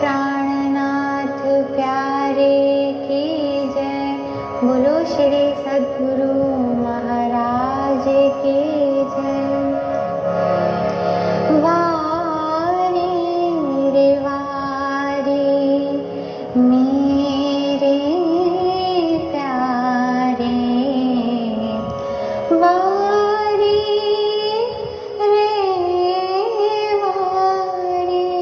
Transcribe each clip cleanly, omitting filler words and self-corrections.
प्राणनाथ प्यारे की जय। बोलो श्री सद्गुरु महाराज की जय। वारी रे वारी मेरे प्यारे, वारी रे वारी।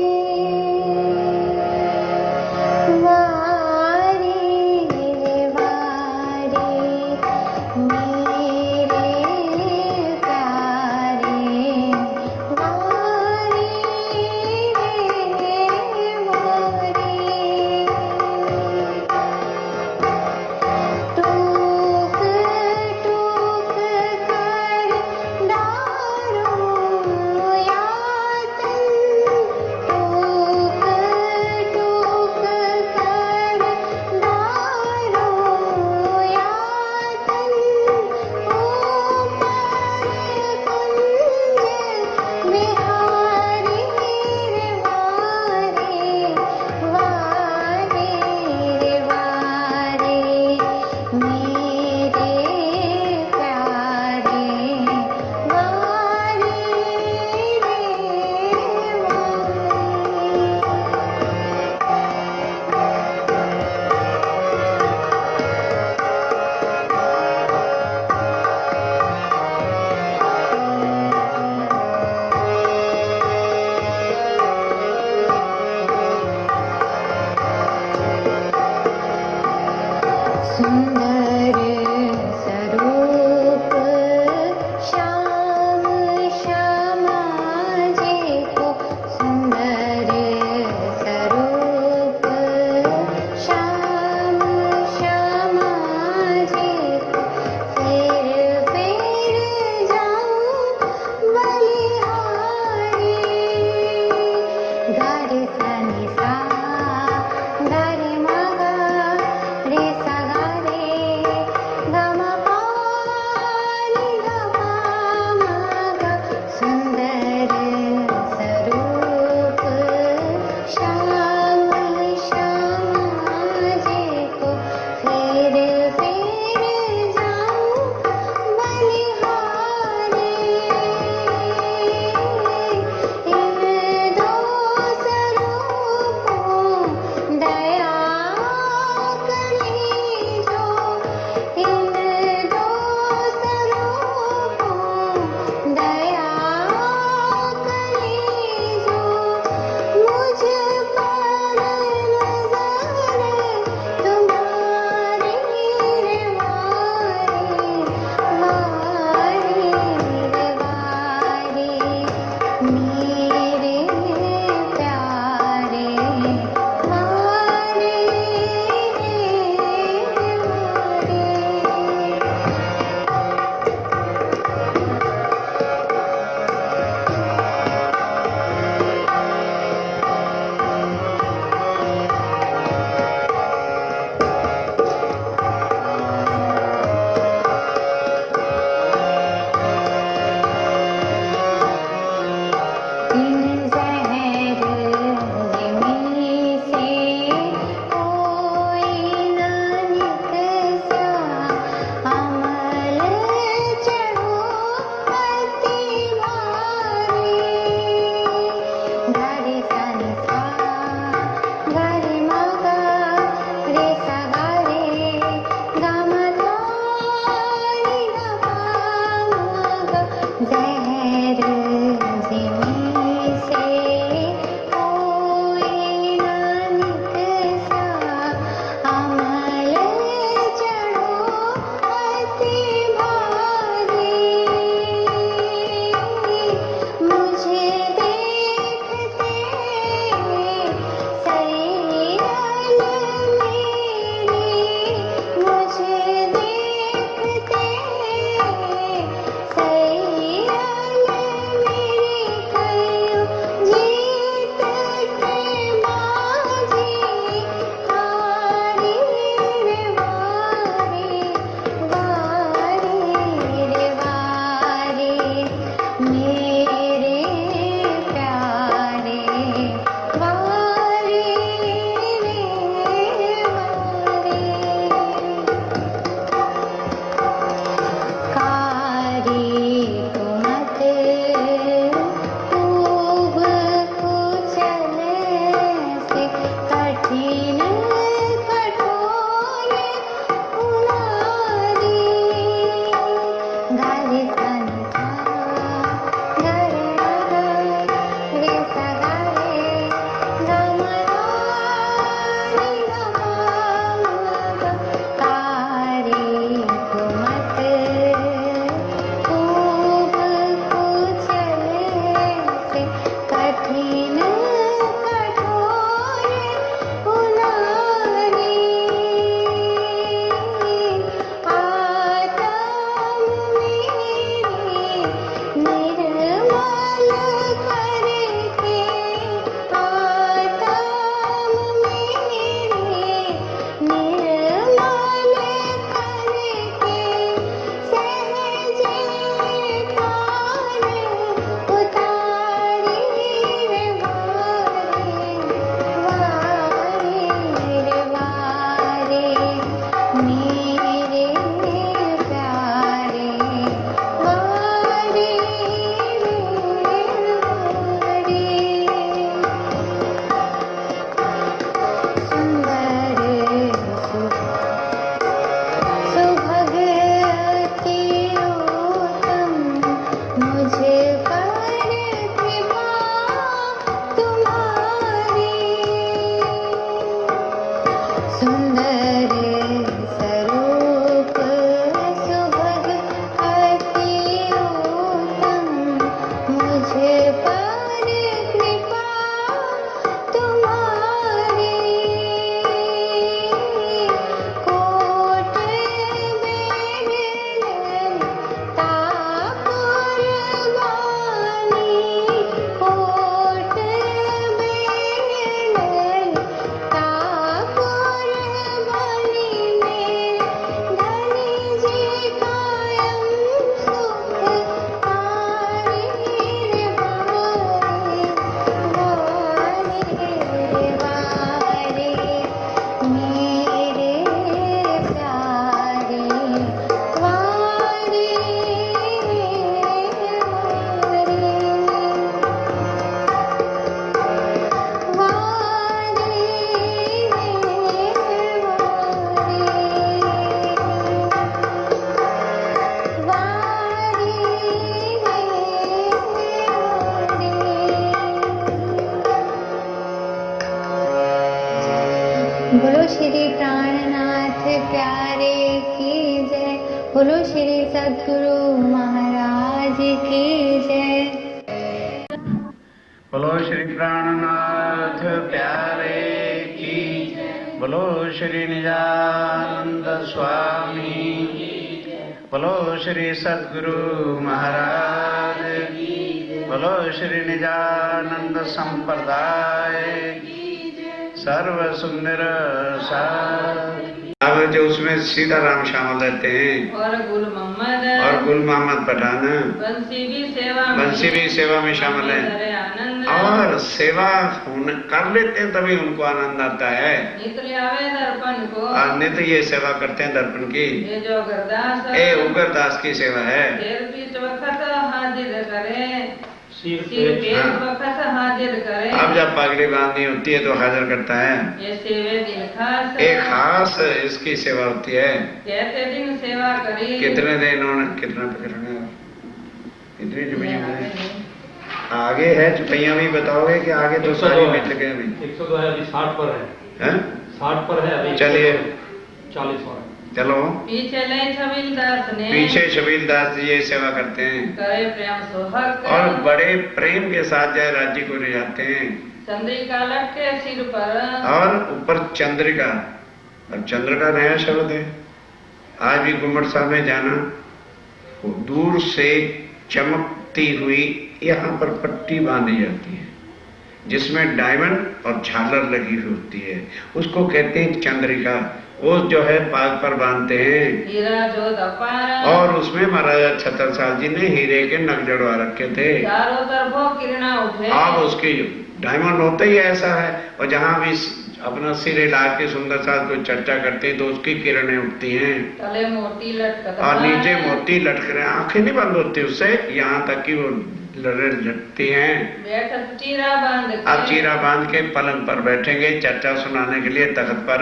बोलो श्री प्राणनाथ प्यारे की जय। बोलो श्री सद्गुरु महाराज की जय। बोलो श्री प्राणनाथ प्यारे की जय। बोलो श्री निजानंद स्वामी की जय। बोलो श्री सद्गुरु महाराज की जय। बोलो श्री निजानंद संप्रदाय सर्व सुंदर अब जो उसमें सीताराम शामिल रहते हैं और गुल मोहम्मद पठान बंसी भी सेवा में शामिल है और सेवा कर लेते हैं तभी उनको आनंद आता है। और नित्य ये सेवा करते हैं दर्पण की। ये उग्रदास की सेवा है। हाजिर करे। अब जब पगड़ी बांधनी होती है तो हाजिर करता है। एक खास इसकी सेवा होती है। कहते दिन सेवा करी। कितने दिन उन्होंने कितना पकड़ना इतनी जुबियाँ आगे है। जुबियाँ भी बताओगे कि आगे तो सारी मिट गए अभी 102 है अभी 60 पर है 60 पर है अभी। चलिए 40 पर चलो। पीछे छबीलदास जी ये सेवा करते हैं करे प्रेम सोहक और बड़े प्रेम के साथ जय राज्य को ले जाते हैं। चंद्रिका लटके सिर पर और ऊपर चंद्रिका। और चंद्र का नया शब्द है। आज भी गुम्बद साहब में जाना दूर से चमकती हुई यहाँ पर पट्टी बांधी जाती है जिसमें डायमंड और झालर लगी होती है। उसको कहते हैं चंद्रिका। वो जो है पाग पर बांधते हैं हीरा जो दपार और उसमें महाराजा छत्रसाल जी ने हीरे के नग जड़वा रखे थे। चारों तरफों किरणा उठे। अब उसकी डायमंड होता ही ऐसा है और जहाँ भी अपना सिर हिला के सुंदर साथ कोई चर्चा करते हैं तो उसकी किरणें उठती हैं। तले मोती लटकता और नीचे मोती लटक रहे हैं। आंखें नहीं बंद होती उससे यहाँ तक कि वो लटकती हैं। चीरा बांध अब चीरा बांध के पलंग पर बैठेंगे चर्चा सुनाने के लिए तख्त पर।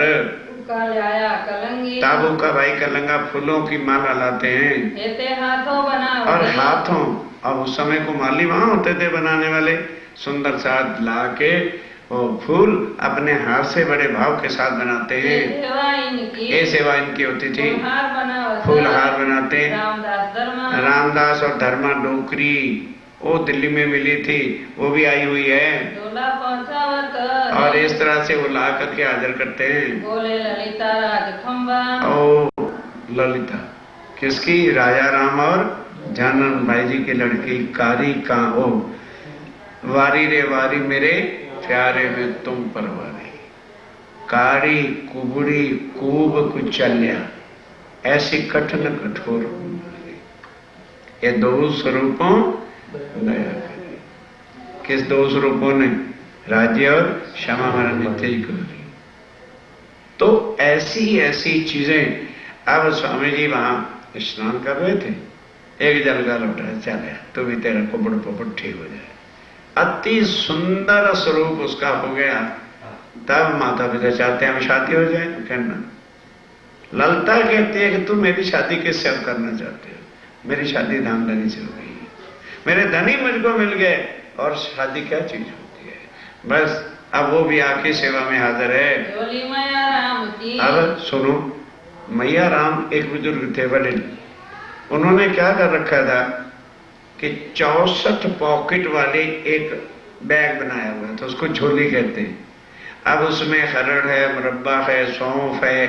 कलंगी ताबू का भाई कलंगा फूलों की माला लाते हैं हाथों बना और हाथों। अब उस समय को माली वहां होते थे बनाने वाले। सुंदर साथ ला के वो फूल अपने हाथ से बड़े भाव के साथ बनाते हैं। ये सेवा इनकी होती थी। फूल हार बनाते हैं। रामदास और धर्मा डोकरी वो दिल्ली में मिली थी वो भी आई हुई है। और इस तरह से वो ला करके हाजिर करते हैं। बोले ललिता राजखंबा। ओ ललिता किसकी? राजा राम और जानन भाई जी की लड़की कारी का ओ वारी रे वारी मेरे प्यारे में तुम परवारी। कारी कुबड़ी कूब कुचल्या ऐसी कठिन कठोर ये दो स्वरूपों दया करे। किस दो स्वरूपों ने? राज्य और क्षमा मरण नित्य गौरी। तो ऐसी ऐसी चीजें। अब स्वामी जी वहां स्नान कर रहे थे। एक जल का लौटा चले तो भी तेरा कुबड़ पपड़ ठीक हो जाए। अति सुंदर स्वरूप उसका हो गया। तब माता पिता चाहते हैं हम शादी हो जाए। कहना ललता कहती है कि तुम मेरी शादी किससे करना चाहते हो? मेरी शादी धामधनी से हो गई। मेरे धनी मुझको मिल गए और शादी क्या चीज होती है। बस अब वो भी आके सेवा में हाजिर है। अब सुनो मैया राम एक बुजुर्ग थे बड़े। उन्होंने क्या कर रखा था कि 64 पॉकेट वाले एक बैग बनाया हुआ था। उसको झोली कहते हैं। अब उसमें खरड़ है मुरब्बा है सौंफ है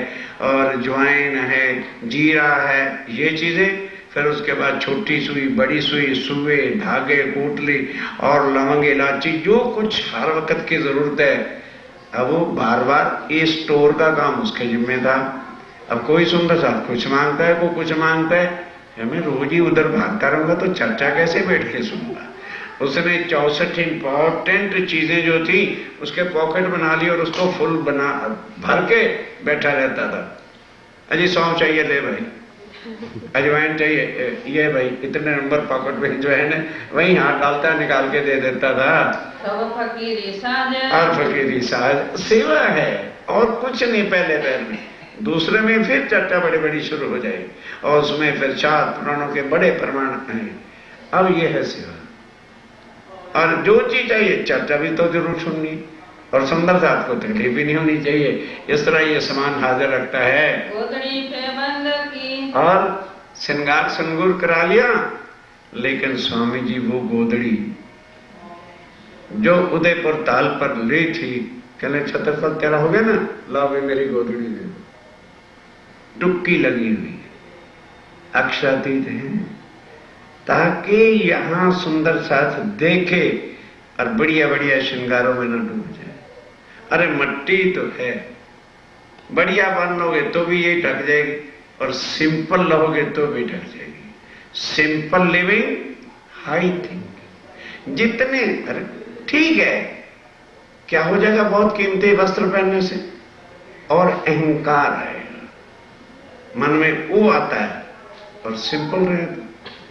और ज्वाइन है जीरा है ये चीजें। फिर उसके बाद छोटी सुई बड़ी सुई सुए धागे पोटली और लवंग इलायची जो कुछ हर वक्त की जरूरत है। अब वो बार बार ये स्टोर का काम उसके जिम्मे था। अब कोई सुंदर साथ कुछ मांगता है कोई कुछ मांगता है। मैं रोज ही उधर भागता रहूंगा तो चर्चा कैसे बैठ के सुनूंगा। उसने 64 इंपॉर्टेंट चीजें जो थी उसके पॉकेट बना ली और उसको फुल बना भर के बैठा रहता था। अजी सौंफ चाहिए ले भाई। अजवाइन चाहिए ये भाई इतने नंबर पॉकेट में अजवाइन है। वही हाथ डालता निकाल के दे देता था। और फकीरी साज सेवा है और कुछ नहीं। पहले पैर में दूसरे में फिर चर्चा बड़ी बड़ी शुरू हो जाएगी और उसमें फिर 4 पुराणों के बड़े प्रमाण हैं। अब ये है सेवा। और जो चीज चाहिए चर्चा भी तो जरूर सुननी। और सुंदर साथ को तकलीफ भी नहीं होनी चाहिए। इस तरह ये सामान हाजिर रखता है गोदड़ी पे बंद की और श्रृंगार संगूर करा लिया। लेकिन स्वामी जी वो गोदड़ी जो उदयपुर ताल पर ली थी, कहने छत्रपति तेरा हो गया ना, ला भी मेरी गोदड़ी दे दो, डुबकी लगी हुई अक्षातीत है, ताकि यहां सुंदर साथ देखे और बढ़िया बढ़िया श्रृंगारों में न डूब जाए। अरे मट्टी तो है, बढ़िया बन लोगे तो भी ये ढक जाएगी और सिंपल रहोगे तो भी ढक जाएगी। Simple living high thinking. जितने अरे ठीक है, क्या हो जाएगा बहुत कीमती वस्त्र पहनने से, और अहंकार आएगा, मन में वो आता है, और सिंपल रहे तो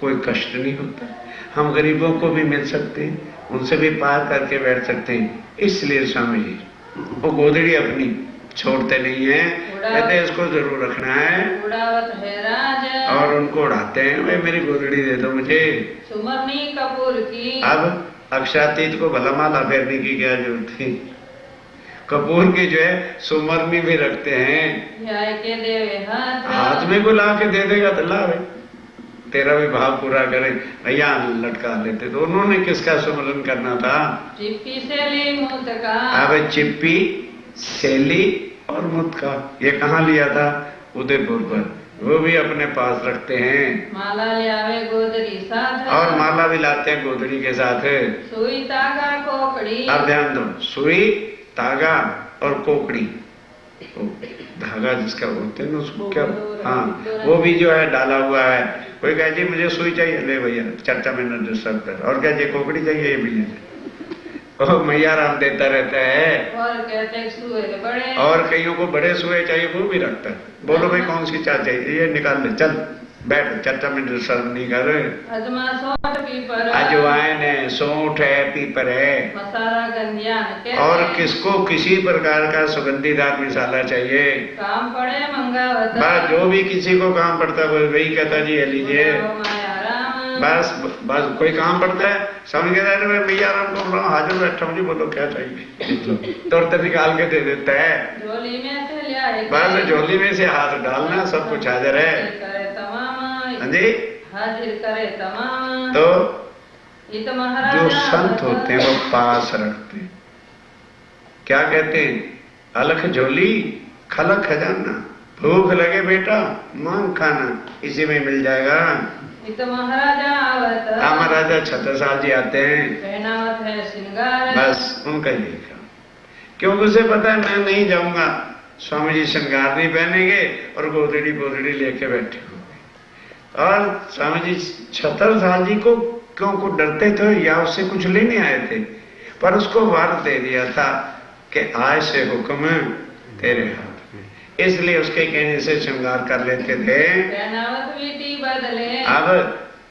कोई कष्ट नहीं होता। हम गरीबों को भी मिल सकते हैं, उनसे भी पार करके बैठ सकते हैं। इसलिए स्वामी जी वो गोदड़ी अपनी छोड़ते नहीं है, कहते हैं इसको जरूर रखना है, उड़ावत है राज और उनको उड़ाते हैं, भाई मेरी गोदड़ी दे दो मुझे। सुमरनी कपूर की अब अक्षातीत को भला माला फेरने की क्या जरूरत थी? कपूर की जो है सुमरनी भी रखते हैं, न्याय के देवे हाथ में को ला के दे देगा तो ला भाई, तेरा भी भाव पूरा करे, भैया लटका लेते। तो उन्होंने किसका सुमरन करना था? चिप्पी सेली मुत का। अब चिप्पी सेली और मुत का ये कहाँ लिया था? उदयपुर पर। वो भी अपने पास रखते हैं, माला लियावे गोदरी साथ, और माला भी लाते हैं गोदड़ी के साथ। सुई तागा कोकड़ी। अब ध्यान दो, सुई धागा और कोकड़ी, धागा जिसका बोलते हैं ना उसको क्या, हाँ वो भी जो है डाला हुआ है। कोई कहे जी मुझे सुई चाहिए, ले भैया चर्चा में न डिस्टर्ब कर, और क्या जी कोकड़ी चाहिए, ये भी ले। ओ मैया राम देता रहता है। और कहते सुए बड़े, और कईयों को बड़े सुए चाहिए, वो भी रखता है। बोलो भाई कौन सी चाय चाहिए, ये निकाल ले, चल बैठ, चर्चा में डिस्टर्ब नहीं कर। अजमा सोट पीपर, अजवाइन है, सौंठ है, पीपर है, मसाला गंधियान और किसको किसी प्रकार का सुगंधीदार मसाला चाहिए, काम पड़े मंगावत, बस जो भी किसी को काम पड़ता है वही कहता जी ये लीजिए। माया राम। बस बस कोई काम पड़ता है, समझ गए ना, मैं मैया राम को बोला हाजिर बैठा हूँ जी, बोलो क्या चाहिए, तुरंत निकाल के दे देता है। झोली में से लिया बस झोली में से हाथ डालना, सब कुछ हाजिर है। करे तमाम, हाँ जी। हाजिर करे तमाम। तो ये तो महाराज जो संत होते हैं वो पास रखते हैं, क्या कहते हैं, अलख झोली खलक खजाना, भूख लगे बेटा मांग खाना, इसी में मिल जाएगा। ये तो महाराजा आवत, महाराजा छत्रसाल जी आते हैं, पहनावत है श्रृंगार, बस उनका यही काम, क्योंकि उसे पता है मैं नहीं जाऊंगा, स्वामी जी श्रृंगार नहीं पहनेंगे और गोदड़ी गोदड़ी लेके बैठे होंगे। और स्वामी जी छत्रसाल जी को क्यों को डरते थे या उससे कुछ लेने आए थे, पर उसको वर दे दिया था कि आज से हुक्म तेरे हाथ में, इसलिए उसके कहने से श्रृंगार कर लेते थे। पहनावत बेटी बदले, अब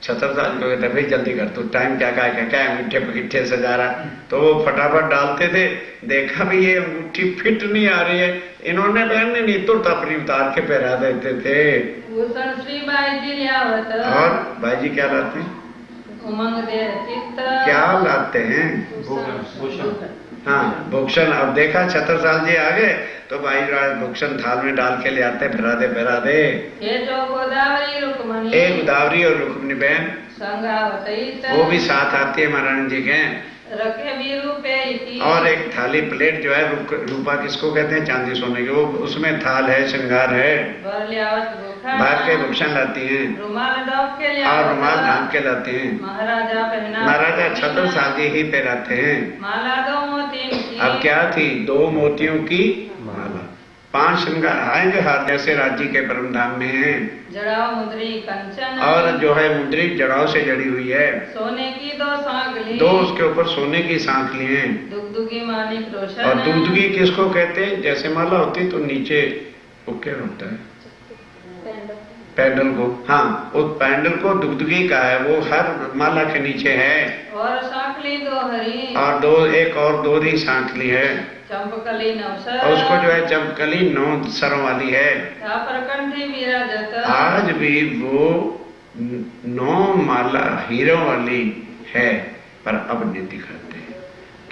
छत्रसाल को कहते भाई जल्दी कर, तू टाइम क्या क्या अंगूठे पगीठे सजा रहा, तो वो फटाफट डालते थे। देखा भी ये अंगूठी फिट नहीं आ रही है, इन्होंने पहनने नहीं तो अपनी उतार के पहरा देते थे। भूषण श्री बाई जी लियावत, और भाई जी क्या लाते हैं? उमंग दे चित्त, क्या लाते हैं? भूषण। हाँ भूषण। अब देखा छत्रसाल जी आ गए तो भाई भूषण थाल में डाल के ले आते, फिरा दे। ये जो गोदावरी रुक्मणी, एक गोदावरी और रुक्मिणी बहन संगावत, वो भी साथ आती है महारानी जी के, रखे भी रूपे इति, और एक थाली प्लेट जो है रूपा किसको कहते हैं, चांदी सोने की, वो उसमें थाल है, श्रृंगार है, भर लियावत भूखा, भर के भूषण लाती हैं, रुमाल ढक के और लियावत, रुमाल ढांप के लाते हैं। महाराजा पहना, महाराजा छत्रसाल जी ही पहनाते हैं। माला दो मोती की, अब क्या थी? 2 मोतियों की माला, 5 श्रृंगार आएंगे हाथ जैसे राज्य के परम धाम में है, जड़ाओ मुद्री कंचन, और जो है मुद्री जड़ाओं से जड़ी हुई है, सोने की 2 सांकली, 2 उसके ऊपर सोने की सांकली हैं, दुगदुगी मानिक रोशन, और दूधगी किसको कहते हैं? जैसे माला होती तो नीचे वो क्या होता है, पैंडल को, हाँ उस पैंडल को दुगदुगी का है, वो हर माला के नीचे है, और सांकली 2 हरी, और एक और 2 ही सांकली है, चंपकली नवसर, और उसको जो है चमकली 9 सरों वाली है। प्रकंठी विराजत, आज भी वो 9 माला हीरों वाली है, पर अब नहीं दिखाते,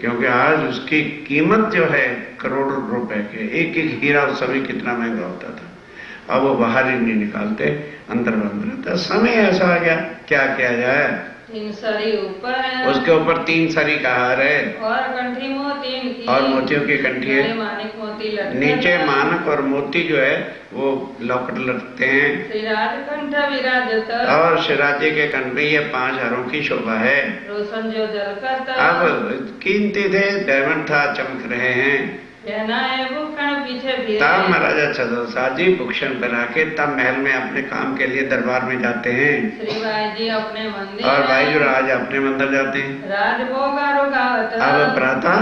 क्योंकि आज उसकी कीमत जो है करोड़ों रुपए के, एक एक हीरा उस समय कितना महंगा होता था। अब वो बाहर ही नहीं निकालते, अंदर बंद रहता। समय ऐसा आ गया, क्या किया जाए। 3 सरी ऊपर, उसके ऊपर 3 सरी का हार है और कंठी मोती की, और मोतियों की कंठी है। मानिक मोती लटकता, नीचे मानक और मोती जो है वो लौकट लगते हैं। श्रीराज कंठ विराजत, और शिवरात्रि के कंठ में ये 5 हारों की शोभा है। रोशन जो जल करता, अब कीमती थे, डायमंड था, चमक रहे हैं। पहना है भूषण पीछे फिरे, तब महाराजा छत्रसाल जी भूषण पहना के तब महल में अपने काम के लिए दरबार में जाते हैं। श्री भाई जी अपने मंदिर, और भाई जो राज अपने मंदिर जाते हैं। राजभोग रुकावत, अब प्रातः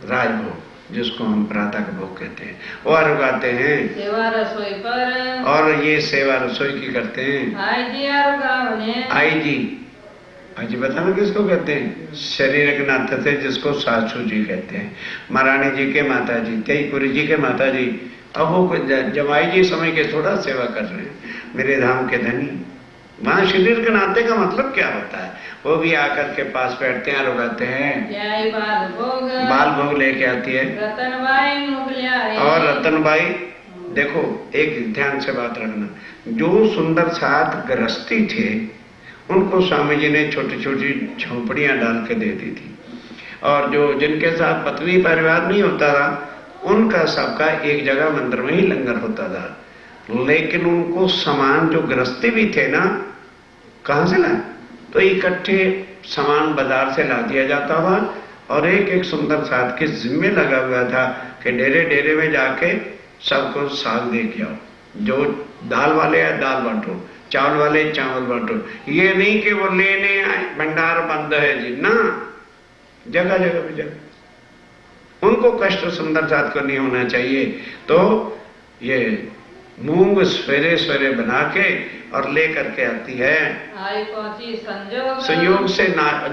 राजभोग, जिसको हम प्रातः का भोग कहते हैं, वो रुकाते हैं। सेवा रसोई पर, और ये सेवा रसोई की करते हैं। आई जी रुकावने, आई जी, आई जी बताना किसको कहते हैं? शरीर के नाते से जिसको सासू जी कहते हैं। महारानी जी के माता जी, तेईपुरी जी के माता जी। अब वो जमाई जी समय के थोड़ा सेवा कर रहे हैं, मेरे धाम के धनी। वहां शरीर के नाते का मतलब क्या होता है? वो भी आकर के पास बैठते हैं, रुकाते हैं। जय बाल भोग, बाल भोग लेके आती है। रतनबाई मुगलियाई, और रतनबाई, देखो एक ध्यान से बात रखना, जो सुंदर साथ गृहस्थी थे उनको स्वामी जी ने छोटी छोटी झोंपड़ियां डाल के दे दी थी। और जो जिनके साथ पत्नी परिवार नहीं होता था उनका सबका एक जगह मंदिर में ही लंगर होता था। लेकिन उनको सामान जो गृहस्थी भी थे ना, कहां से लाए? तो इकट्ठे सामान बाजार से ला दिया जाता था। और एक एक सुंदर साथ के जिम्मे लगा हुआ था कि डेरे डेरे में जाके सबको साग दे के आओ। जो दाल वाले है दाल बांटो, चावल वाले चावल बांटो। ये नहीं कि वो लेने आए भंडार बंद है जी, ना, जगह जगह पे जगह। उनको कष्ट सुंदर साथ को नहीं होना चाहिए। तो ये मूंग सवेरे सवेरे बना के और ले करके आती है। आई पहुंची संजोग, संयोग से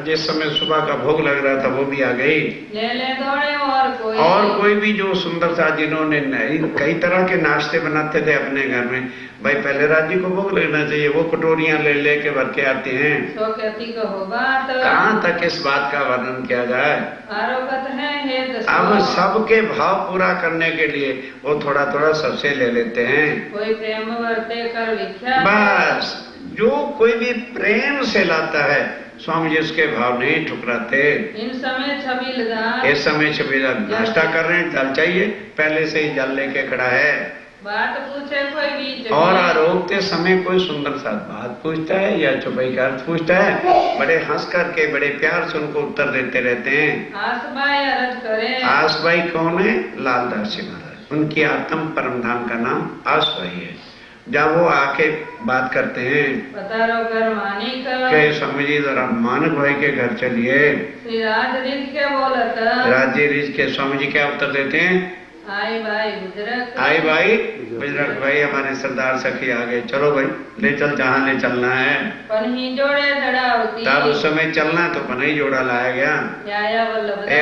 जिस समय सुबह का भोग लग रहा था वो भी आ गई। ले ले दौड़े और कोई भी जो सुंदर सा, जिन्होंने कई तरह के नाश्ते बनाते थे अपने घर में, भाई पहले राज्य को भोग लगना चाहिए, वो कटोरियां ले लेके भर के आते हैं। सो कहती कहो बात, कहाँ तक इस बात का वर्णन किया जाए। आरोगत है हेत सो, अब सबके भाव पूरा करने के लिए वो थोड़ा थोड़ा सबसे ले लेते हैं। कोई प्रेम वर्ते कर विख्यात, बस जो कोई भी प्रेम से लाता है स्वामी जी उसके भाव नहीं ठुकराते। इन समय छबीलदार, इस समय छबीला नाश्ता कर रहे हैं, जल चाहिए, पहले से ही जल लेके खड़ा है। बात पूछे कोई बीच में, और आरोगते समय कोई सुंदर सा बात पूछता है या चुपाई का अर्थ पूछता है, बड़े हंस करके बड़े प्यार से उनको उत्तर देते रहते हैं। आस बाई अरज करे, आसबाई कौन है? लालदास जी महाराज। उनकी आत्म परम धाम का नाम आसबाई है। जब वो आके बात करते हैं, पतारो घर मानिक, कि स्वामी जी जरा मानक भाई के घर चलिए। श्री राज रिज के बोलत, राज्य रिज के स्वामी जी क्या उत्तर देते हैं? आई भाई गुजरत, आई भाई बजरंग भाई, हमारे सरदार सखी आ गए, चलो भाई ले चल जहाँ ले चलना है। पन्ही जोड़े धड़ावती, तब उस समय चलना तो पनई जोड़ा लाया गया। या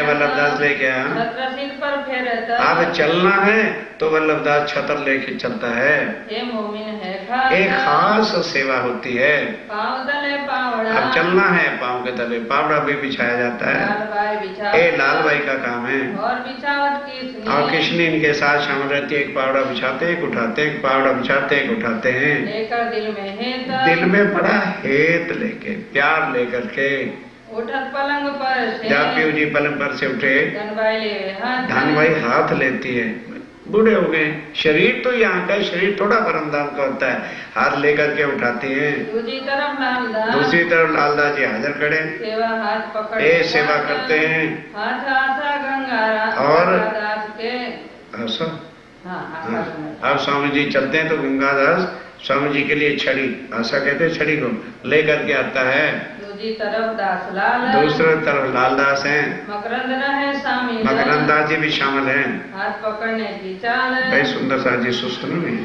वल्लभदास लेके आया। छत्र सिर पर फेरत, अब चलना है तो वल्लभदास छतर लेके चलता है। ये मोमिन है खास, एक खास सेवा होती है। पाँव तले पावड़ा, अब चलना है, पाँव के तले पावड़ा भी बिछाया जाता है। लाल भाई बिछा, ये लाल भाई का काम है। और बिछावत किसने, और कृष्ण इनके साथ शामिल रहती है। एक पावड़ा बिछाते एक उठाते, एक पावड़ा बिछाते एक उठाते हैं। लेकर दिल में हेत, दिल में बड़ा हेत लेके, प्यार लेकर के। उठत पलंग पर से, जापीव जी पलंग पर से उठे, धनबाई ले हाथ, धनबाई हाथ लेती है। बूढ़े हो गए, शरीर तो यहाँ का शरीर थोड़ा परमधाम का होता है, हाथ लेकर के उठाती है। दूसरी तरफ लालदास, दूसरी तरफ लालदास जी हाजिर खड़े, सेवा हाथ पकड़, ये सेवा करते हैं। हाथ आशा गंगारा और दास के, ऐसा। हाँ हाँ। अब स्वामी जी चलते हैं तो गंगादास स्वामी जी के लिए छड़ी, आशा कहते हैं छड़ी को, लेकर के आता है। दूसरी तरफ दासलाल, दूसरी तरफ लालदास हैं। मकरंद रहे शामिल, मकरंदास जी भी शामिल हैं। हाथ पकड़ने की चाल, भाई सुंदर सा जी सुस्त नहीं है,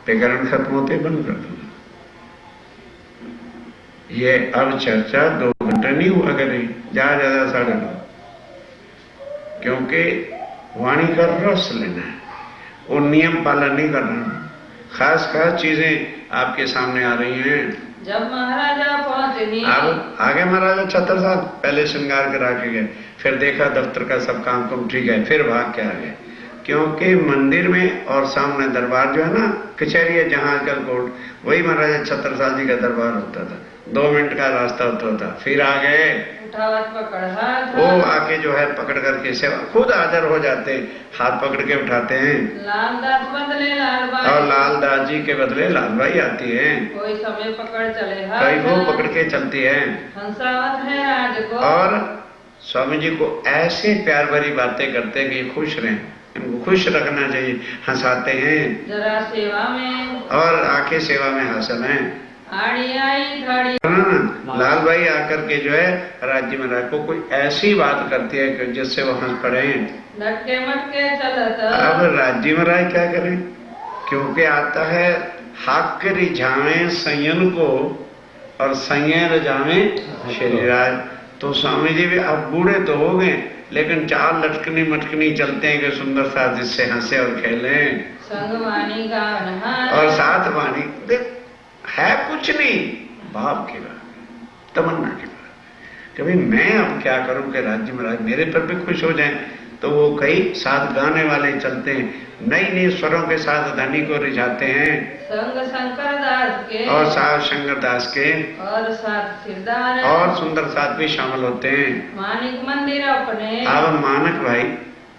प्रकरण खत्म होते बंद कर दूंगा। ये अब चर्चा 2 घंटा नहीं हुआ करें, ज्यादा 9:30, क्योंकि वाणी का रस लेना है, वो नियम पालन नहीं करना। खास चीजें आपके सामने आ रही हैं। जब महाराजा पहुंचे ही अब आगे महाराजा छत्रसाल पहले श्रृंगार करा के गए, फिर देखा दफ्तर का सब काम कुम ठीक है, फिर भाग के आ गए। क्योंकि मंदिर में और सामने दरबार जो है ना, कचहरी है जहां आजकल कोर्ट, वही महाराजा छत्रसाल जी का दरबार होता था। 2 मिनट का रास्ता होता था। फिर आ गए, उठावत पकड़ हाथ, वो आके जो है पकड़ करके सेवा खुद हाजिर हो जाते, हाथ पकड़ के उठाते हैं। लाल दास बदले लाल और बाई, लाल दास जी के बदले लालबाई आती है, कोई समय पकड़ चले कई वो हाथ, पकड़ के चलती है। हंसावत है राज को, और स्वामी जी को ऐसे प्यार भरी बातें करते हैं कि खुश रहें, इनको खुश रखना चाहिए, हंसाते हैं। जरा सेवा में और आके सेवा में हासिल है। आड़ी आई खड़ी, लाल भाई आकर के जो है राज्य महाराज को कोई ऐसी बात करती है कि जिससे वो हंस पड़े। लटके मटके चलत, अब राज्य महाराज क्या करें, क्योंकि आता है हक रिझावे संयन को और संयन रिझावे शरीराज। तो स्वामी जी भी अब बूढ़े तो हो गए, लेकिन चाल लटकनी मटकनी चलते हैं कि सुंदर सा जिससे हंसे और खेले। संग वाणी गावन हार, और साथ वाणी देख है कुछ नहीं, भाव की बात, तमन्ना की बात, कभी मैं अब क्या करूं कि राज्य महाराज मेरे पर भी खुश हो जाएं। तो वो कई साथ गाने वाले चलते हैं, नई नई स्वरों के साथ धनी को रिझाते हैं। संग शंकर दास के और साथ शंकर दास के और साथ सिरदार, और सुंदर साथ भी शामिल होते हैं। मानिक मंदिर अपने, अब मानक भाई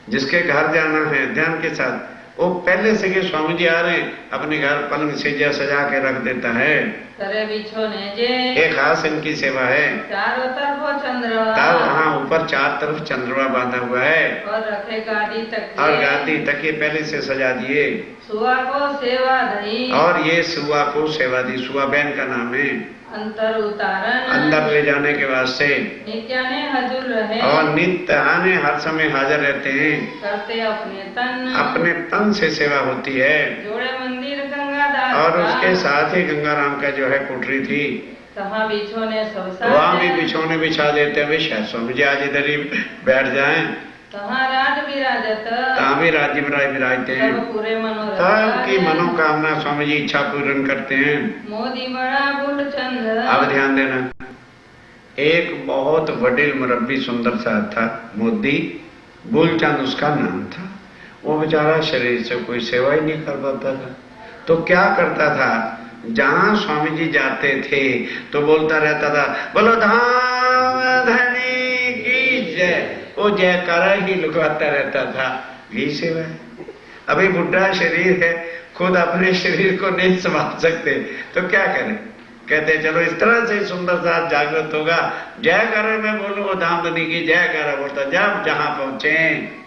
जिसके घर जाना है ध्यान के साथ, वो पहले से के स्वामी जी आ रहे हैं, अपने घर पलंग सेजा सजा के रख देता है। करे बिछोने जे, एक खास इनकी सेवा है। चारों तरफ चंद्र, तब वहाँ ऊपर 4 तरफ चंद्रमा बांधा हुआ है, और रखे गादी तक, और गादी तकिए पहले से सजा दिए। सुआ को सेवा दही, और ये सुआ को सेवा दी, सुआ बहन का नाम है। अंतर उतारन, अंदर ले जाने के वास्ते, नित्याने हजूर रहे, और नित्य आने हर समय हाजिर रहते हैं। करते अपने तन, अपने तन से सेवा होती है। जोड़े मंदिर गंगादास और का, उसके साथ ही गंगाराम का जो है कोठरी थी, तहाँ बिछोने सब वहाँ भी साथ, बिछौने बिछा देते हैं। शायद स्वामी जी आज इधर ही बैठ जाएं, तहाँ राज विराजत, तहाँ भी राज्य महाराज विराजते हैं। सब पूरे मनोरथ, सबकी मनोकामना स्वामी जी इच्छा पूर्ण करते हैं। मोदी बड़ा बुल चंद, अब ध्यान देना, एक बहुत वडील मुरब्बी सुंदर सा था, मोदी बुलचंद उसका नाम था। वो बेचारा शरीर से कोई सेवा ही नहीं कर पाता था, तो क्या करता था, जहां स्वामी जी जाते थे तो बोलता रहता था, बोलो धाम धनी की जय। वो जयकारा ही लुकाता रहता था। यही सेवा है। अभी बुढ़ा शरीर है, खुद अपने शरीर को नहीं संभाल सकते, तो क्या करें। कहते चलो इस तरह से सुंदर सा जागृत होगा, जयकारा मैं बोलूँ धाम धनी की जयकारा बोलता, जब जहां पहुंचे।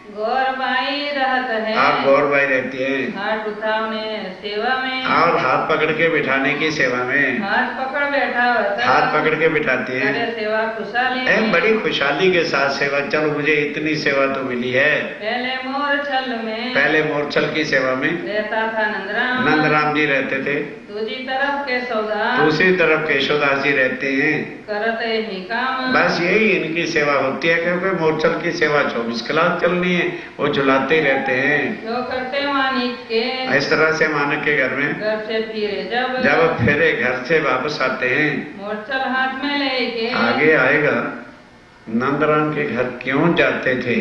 गौरबाई रहत है, आप गौरबाई रहती है, हाथ उठाने सेवा में, और हाथ पकड़ के बिठाने की सेवा में, हाथ पकड़ बैठा होता, हाथ पकड़ के बिठाती है। करे सेवा खुशहाली ए, में, बड़ी खुशहाली के साथ सेवा। चलो मुझे इतनी सेवा तो मिली है। पहले मोर छल में, पहले मोरछल की सेवा में रहता था नंदराम, नंदराम जी रहते थे, दूसरी तरफ के सौदा, दूसरी तरफ केशवदास जी रहते हैं। करते ही काम, बस यही इनकी सेवा होती है, क्योंकि मोरछल की सेवा 24 कलाक चलनी है, वो झुलाते ही रहते हैं। जो करते मानिक के, इस तरह से मानक के घर में घर से फिरे जब फिरे घर से वापस आते हैं, मोरछल हाथ में लेके, आगे आएगा नंदराम के घर क्यों जाते थे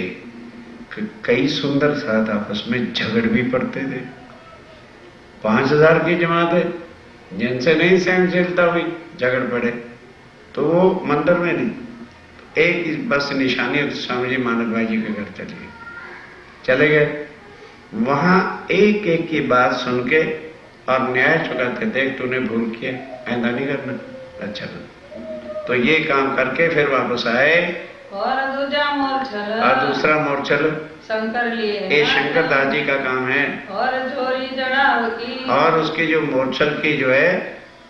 कि कई सुंदर साथ आपस में झगड़ भी पड़ते थे। 5000 की जमात है, जिनसे नहीं सहनशीलता हुई झगड़ पड़े, तो वो मंदिर में नहीं, एक बस निशानी स्वामी जी मानक भाई जी के घर चले गए। वहां एक एक की बात सुन के और न्याय चुकाते, देख तूने भूल किया, ऐसा नहीं करना, अच्छा तो ये काम करके फिर वापस आए। और दूजा मोरछल, और दूसरा मोरछल शंकर लिए, ये शंकर दास जी का काम है। और चोरी जड़ाव की, और उसकी जो मोरछल की जो है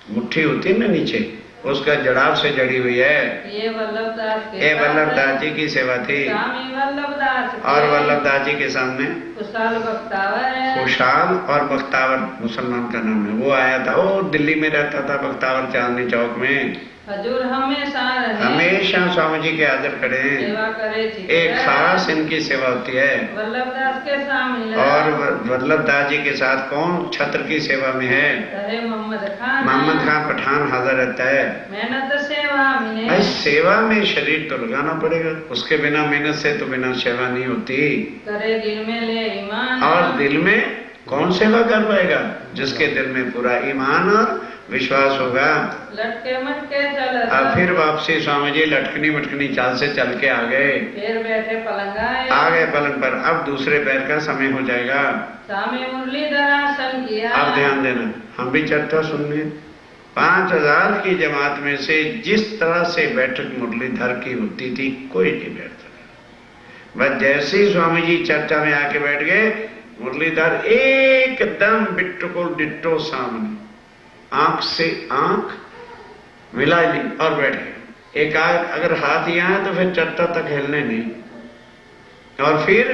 मुट्ठी होती है ना नीचे, उसका जड़ाव से जड़ी हुई है। ये वल्लभ दास के, ये वल्लभ दास जी की सेवा थी। स्वामी वल्लभ दास के, और वल्लभ दास जी के सामने खुशहाल बख्तावर है, खुशहाल और बख्तावर मुसलमान का नाम है। वो आया था, वो दिल्ली में रहता था, बख्तावर चांदनी चौक में। हजूर हमेशा रहे, हमेशा स्वामी जी के हाजिर खड़े हैं। सेवा करे चित्त, एक खास इनकी सेवा होती है। वल्लभ दास के शामिल, और वल्लभ दास जी के साथ कौन छत्र की सेवा में है, रहे मोहम्मद खान, मोहम्मद खान पठान हाजिर रहता है। मेहनत सेवा सेवा मिले। भाई सेवा में शरीर तो लगाना पड़ेगा, उसके बिना मेहनत से तो बिना सेवा नहीं होती। करे दिल में ले ईमान, और दिल में कौन सेवा कर पाएगा? जिसके दिल में पूरा ईमान और विश्वास होगा। लटके मटके चल अब फिर वापसी स्वामी जी लटकनी मटकनी चाल से चल के आ गए, फिर बैठे पलंगाए, आ गए पलंग पर। अब दूसरे पैर का समय हो जाएगा। स्वामी मुरलीधर आसन किया। अब ध्यान देना, हम भी चर्चा सुनने 5000 की जमात में से जिस तरह से बैठक मुरलीधर की होती थी कोई नहीं बैठता। बस जैसे ही स्वामी जी चर्चा में आके बैठ गए, मुरलीधर एकदम बिल्कुल डिट्टो सामने, आंख से आंख मिला ली और बैठ गए। एक अगर हाथ यहाँ है तो फिर चर्चा तक हिलने नहीं। और फिर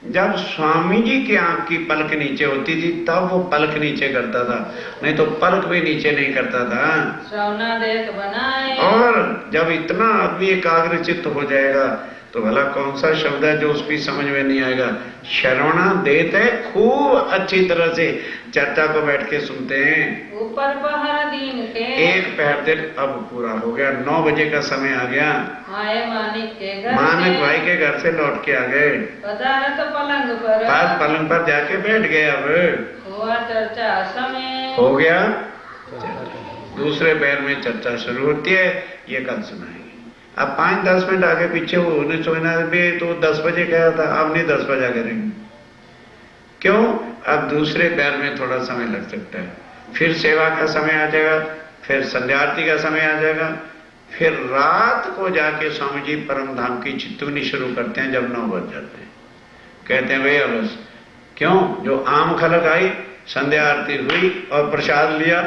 जब स्वामी जी की आंख की पलक नीचे होती थी तब वो पलक नीचे करता था, नहीं तो पलक भी नीचे नहीं करता था। श्रवणा देख बनाए। और जब इतना आदमी एकाग्रचित्त हो जाएगा तो भला कौन सा शब्द है जो उसकी समझ में नहीं आएगा। श्रवणा देते खूब अच्छी तरह से चर्चा को बैठ के सुनते हैं। ऊपर पहर दिन के, एक पहर दिन अब पूरा हो गया, 9 बजे का समय आ गया। आए मानिक के घर, मानिक भाई के घर से लौट के आ गए। पधारत पलंग पर, बाद पलंग पर जाके बैठ गए। अब हुआ चर्चा समय, हो गया। दूसरे पैर में चर्चा शुरू होती है, ये कल सुनाएंगे। अब 5-10 मिनट आगे पीछे वो उन्हें सोना भी तो 10 बजे गया था, अब नहीं 10 बजा करेंगे। क्यों? अब दूसरे पैर में थोड़ा समय लग सकता है। फिर सेवा का समय आ जाएगा, फिर संध्या आरती का समय आ जाएगा, फिर रात को जाके स्वामी जी परम धाम की चितवनी शुरू करते हैं जब 9 बज जाते हैं। कहते हैं भैया बस क्यों, जो आम खलक आई, संध्या आरती हुई और प्रसाद लिया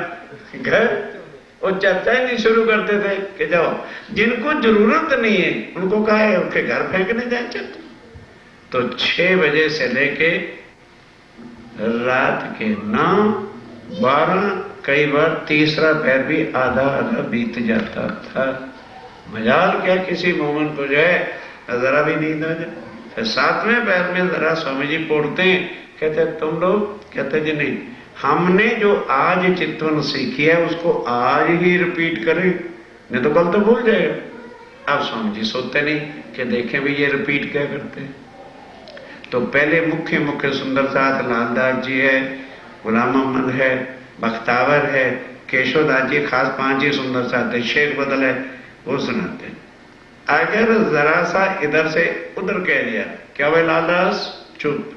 घर, वो चर्चा ही नहीं शुरू करते थे कि जाओ जिनको जरूरत नहीं है उनको कहा है उनके घर फेंकने जाए चर्चा। तो 6 बजे से लेके रात के 9, 12, कई बार तीसरा पैर भी आधा आधा बीत जाता था। मजाल क्या किसी मोमेंट को जाए जरा भी नींद आ जाए। फिर 7वें पैर में जरा स्वामी जी पढ़ते हैं, कहते तुम लोग, कहते जी नहीं, हमने जो आज चितवन सीखी है उसको आज ही रिपीट करें, नहीं तो कल तो भूल जाएगा। अब स्वामी जी सोचते नहीं कि देखें भी ये रिपीट क्या करते हैं। तो पहले मुख्य सुंदर साथ लालदास जी है, गुलाम मोहम्मद है, बख्तावर है, केशवदास जी, खास 5 ही सुंदर साथ है, शेख बदल है, वो सुनाते हैं। अगर जरा सा इधर से उधर कह दिया, क्या भाई लालदास चुप,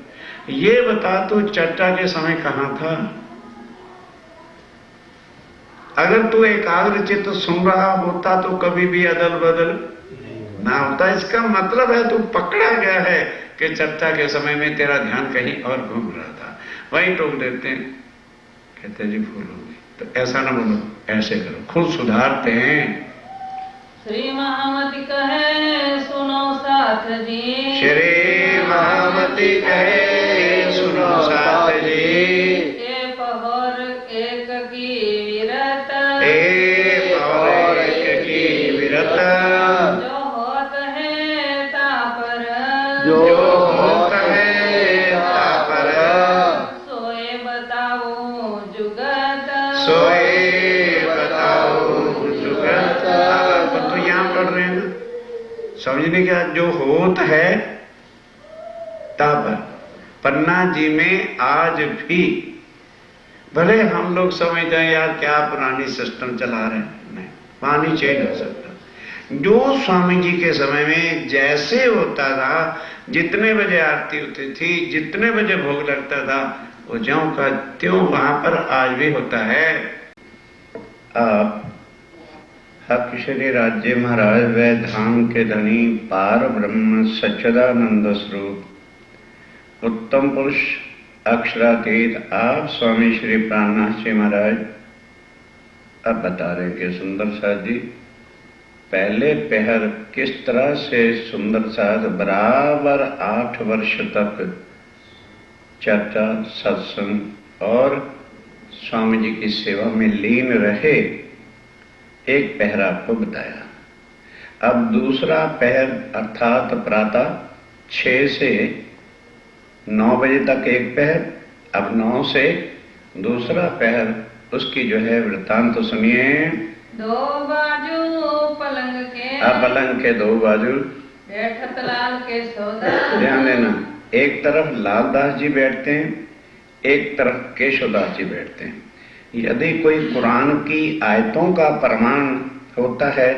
ये बता तू चर्चा के समय कहां था? अगर तू एकाग्रचित्त सुन रहा होता तो कभी भी अदल बदल ना होता। इसका मतलब है तू पकड़ा गया है कि चर्चा के समय में तेरा ध्यान कहीं और घूम रहा था। वहीं टोक देते हैं, कहते जी भूल हो गई। तो ऐसा ना बोलो, ऐसे करो, खुद सुधारते हैं। श्री महामती कहे सुनो साथ जी, श्री महामती कहे सुनो साथ जी, एक और एक की विरत, एक और एक की विरत, जो होत है तापर, जो होत है तापर, सोए बताओ जुगत, सोए बताओ जुगत। अब तो यहाँ पढ़ रहे हैं ना, समझने क्या, जो होत है तापर। पन्ना जी में आज भी भले हम लोग समझ जाए यार क्या पुरानी सिस्टम चला रहे हैं, नहीं, पानी चेंज हो सकता। जो स्वामी जी के समय में जैसे होता था, जितने बजे आरती होती थी, जितने बजे भोग लगता था, वो ज्यों का त्यों वहां पर आज भी होता है। आप हक श्री राज्य महाराज व धाम के धनी पार ब्रह्म सच्चिदानंद स्वरूप उत्तम पुरुष अक्षरातीत आप स्वामी श्री प्राणनाथ जी महाराज अब बता रहे कि सुंदर साथ जी पहले पहर किस तरह से सुंदर साथ बराबर 8 वर्ष तक चर्चा, सत्संग और स्वामी जी की सेवा में लीन रहे। एक पहर आपको बताया। अब दूसरा पहर अर्थात प्रातः 6 से 9 बजे तक एक पहर, अब 9 से दूसरा पहर, उसकी जो है वृत्तांत तो सुनिए। 2 बाजू अब पलंग के दो बाजू बैठत लाल के सौदा। ध्यान देना, एक तरफ लालदास जी बैठते हैं, एक तरफ केशवदास जी बैठते हैं। यदि कोई कुरान की आयतों का प्रमाण होता है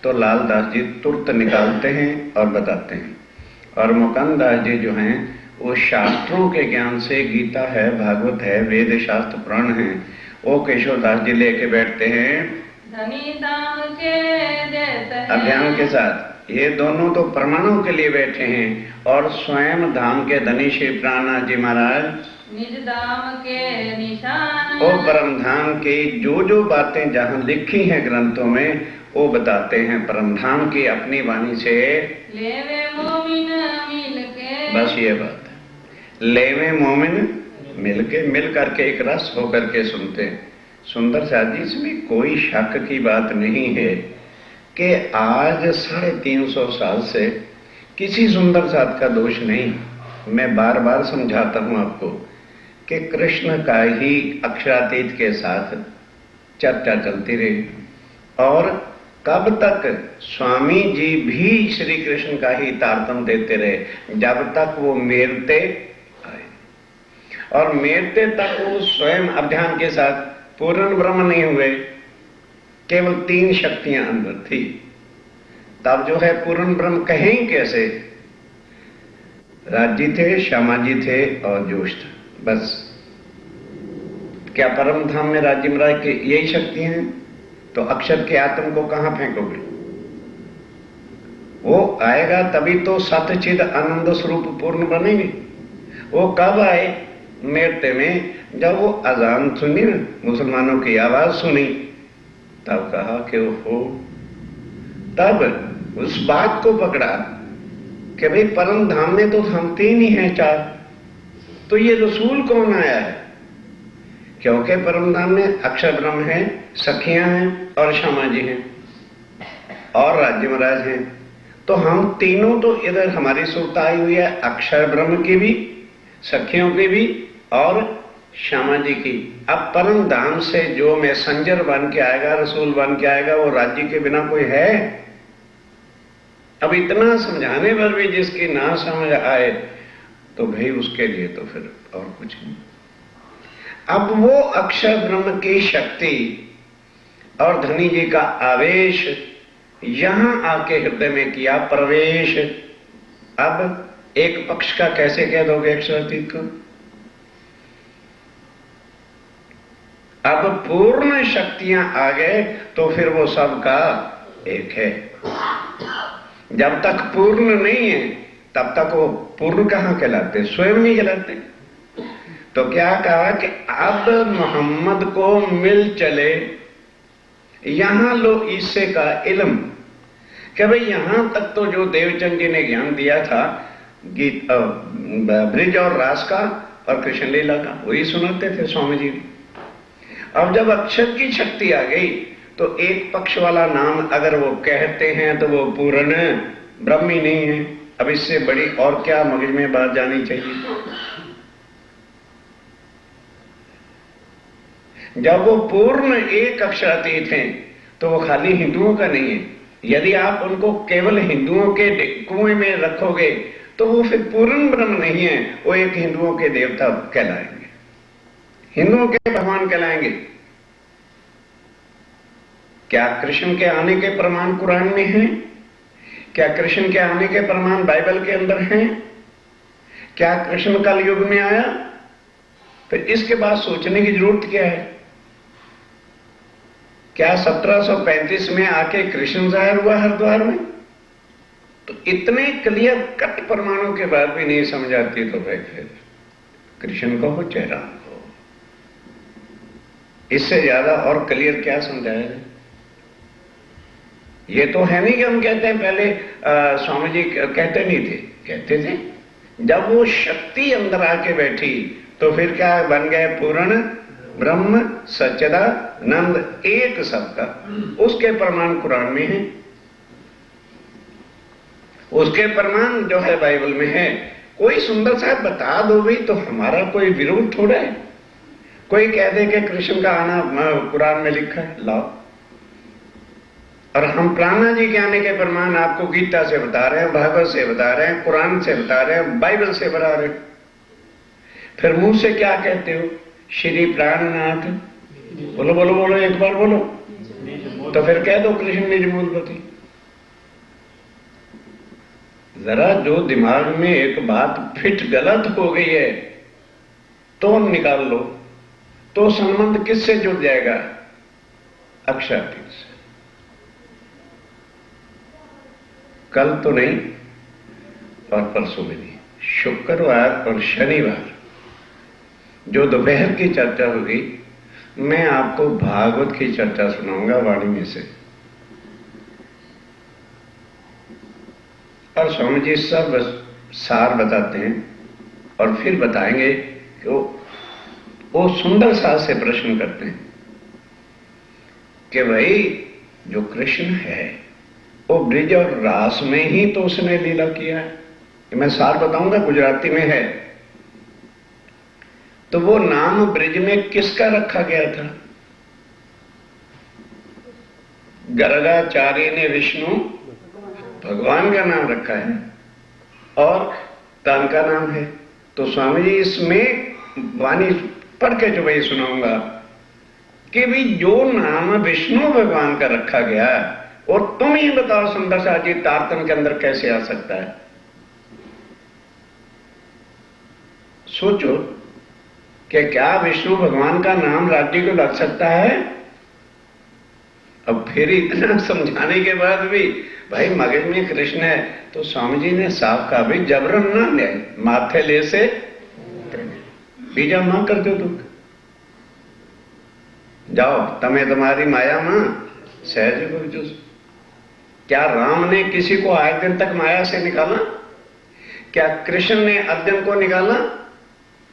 तो लालदास जी तुरंत निकालते हैं और बताते हैं, और मुकुंद दास जी जो हैं वो शास्त्रों के ज्ञान से, गीता है, भागवत है, वेद शास्त्र पुराण है, वो केशवदास जी लेके बैठते हैं धनी दाम के देते हैं। अभियान के साथ। ये दोनों तो प्रमाणों के लिए बैठे हैं, और स्वयं धाम के धनी श्री प्राणनाथ जी महाराज निज दाम के निशान। वो परम धाम की जो जो बातें जहां लिखी हैं ग्रंथों में, वो बताते हैं परम धाम की अपनी वाणी से। लेवे मोमिन मिल के। बस ये बात है, लेवे मोमिन मिल करके एक रस होकर के सुनते हैं। सुंदर साथ जी, इसमें कोई शक की बात नहीं है कि आज 350 साल से किसी सुंदर साथ का दोष नहीं। मैं बार बार समझाता हूं आपको कि कृष्ण का ही अक्षरातीत के साथ चर्चा चलती रही, और कब तक स्वामी जी भी श्री कृष्ण का ही तारतम्य देते रहे, जब तक वो मेरते आए, और मेरते तक वो स्वयं अभियान के साथ पूर्ण ब्रह्म नहीं हुए, केवल 3 शक्तियां अंदर थी। तब जो है पूर्ण ब्रह्म कहें कैसे? राज जी थे, श्यामा जी थे और जोश था, बस। क्या परम धाम में राज्य महाराज की यही शक्ति है? तो अक्षर के आत्म को कहां फेंकोगे? वो आएगा तभी तो सतचिद आनंद स्वरूप पूर्ण बनेंगे। वो कब आए? मेरते में, जब वो अजान सुनी ना, मुसलमानों की आवाज सुनी, तब कहा कि वो हो, तब उस बात को पकड़ा कि भाई परम धाम में तो हम 3 ही हैं, 4, तो ये रसूल कौन आया है? क्योंकि परम धाम में अक्षर ब्रह्म है, सखियां हैं और श्यामा जी हैं और राज्य महाराज हैं। तो हम तीनों तो इधर हमारी सुरता आई हुई है, अक्षर ब्रह्म की भी, सखियों की भी और श्यामा जी की। अब परम धाम से जो मैसेंजर बन के आएगा, रसूल बन के आएगा, वो राज्य के बिना कोई है? अब इतना समझाने पर भी जिसकी ना समझ आए तो भाई उसके लिए तो फिर और कुछ नहीं। अब वो अक्षर ब्रह्म की शक्ति और धनी जी का आवेश यहां आके हृदय में किया प्रवेश। अब एक पक्ष का कैसे कह दोगे अक्षरातीत को? अब पूर्ण शक्तियां आ गए तो फिर वो सबका एक है। जब तक पूर्ण नहीं है तब तक वो पूर्ण कहां कहलाते? स्वयं नहीं कहलाते। तो क्या कहा कि अब मोहम्मद को मिल चले, यहां लो ईसे का इल्म, कि भाई यहां तक तो जो देवचंद जी ने ज्ञान दिया था गीत ब्रिज और रास का और कृष्ण लीला का, वही सुनाते थे स्वामी जी। अब जब अक्षर की शक्ति आ गई तो एक पक्ष वाला नाम अगर वो कहते हैं तो वो पूर्ण ब्रह्म ही नहीं है। अब इससे बड़ी और क्या मगज में बात जानी चाहिए? जब वो पूर्ण एक अक्षरातीत हैं तो वो खाली हिंदुओं का नहीं है। यदि आप उनको केवल हिंदुओं के कुएं में रखोगे तो वो फिर पूर्ण ब्रह्म नहीं है, वो एक हिंदुओं के देवता कहलाएंगे, हिंदुओं के भगवान कहलाएंगे। क्या कृष्ण के आने के प्रमाण कुरान में हैं? क्या कृष्ण के आने के प्रमाण बाइबल के अंदर हैं? क्या कृष्ण कल युग में आया? फिर इसके बाद सोचने की जरूरत क्या है? क्या 1735 में आके कृष्ण जाहिर हुआ हरिद्वार में? तो इतने क्लियर कट प्रमाणों के बाद भी नहीं समझ आती तो भाई फिर कृष्ण को हो चाहे राम को, इससे ज्यादा और क्लियर क्या समझाया जाए? ये तो है नहीं कि हम कहते हैं, पहले स्वामी जी कहते नहीं थे, कहते थे। जब वो शक्ति अंदर आके बैठी तो फिर क्या बन गए? पूर्ण ब्रह्म सच्चिदानंद एक सबका। उसके प्रमाण कुरान में है, उसके प्रमाण जो है बाइबल में है। कोई सुंदर साहब बता दो भी तो हमारा कोई विरोध थोड़ा है। कोई कह दे कि कृष्ण का आना कुरान में लिखा है, लाओ। और हम प्राणा जी के आने के प्रमाण आपको गीता से बता रहे हैं, भागवत से बता रहे हैं, कुरान से बता रहे हैं, बाइबल से बता रहे हैं। फिर मुंह से क्या कहते हो? श्री प्राणनाथ। बोलो बोलो बोलो, एक बार बोलो। तो फिर कह दो कृष्ण निज मूलपति। जरा जो दिमाग में एक बात फिट गलत हो गई है तो निकाल लो, तो संबंध किससे जुड़ जाएगा? अक्षातीत से। कल तो नहीं और परसों में नहीं, शुक्रवार और शनिवार जो दोपहर की चर्चा होगी, मैं आपको भागवत की चर्चा सुनाऊंगा वाणी में से। और स्वामी जी सब सार बताते हैं और फिर बताएंगे कि वो सुंदर सार से प्रश्न करते हैं कि भाई जो कृष्ण है वो ब्रिज और रास में ही तो उसने लीला किया है। मैं सार बताऊंगा, गुजराती में है। तो वो नाम ब्रिज में किसका रखा गया था? गर्गाचार्य ने विष्णु भगवान का नाम रखा है और तान का नाम है। तो स्वामी जी इसमें वाणी पढ़ के जो भाई सुनाऊंगा कि भी जो नाम विष्णु भगवान का रखा गया, और तुम ही बताओ सुंदर सा जी तारतम के अंदर कैसे आ सकता है? सोचो कि क्या विष्णु भगवान का नाम राज्य को लग सकता है? अब फिर इतना समझाने के बाद भी भाई मगज में कृष्ण है, तो स्वामी जी ने साफ कहा भाई जबरन ना ले, माथे ले से बीजा ना कर दो तुम। जाओ तमें तुम्हारी माया मां सहज गुरु। क्या राम ने किसी को आज दिन तक माया से निकाला? क्या कृष्ण ने अर्जुन को निकाला?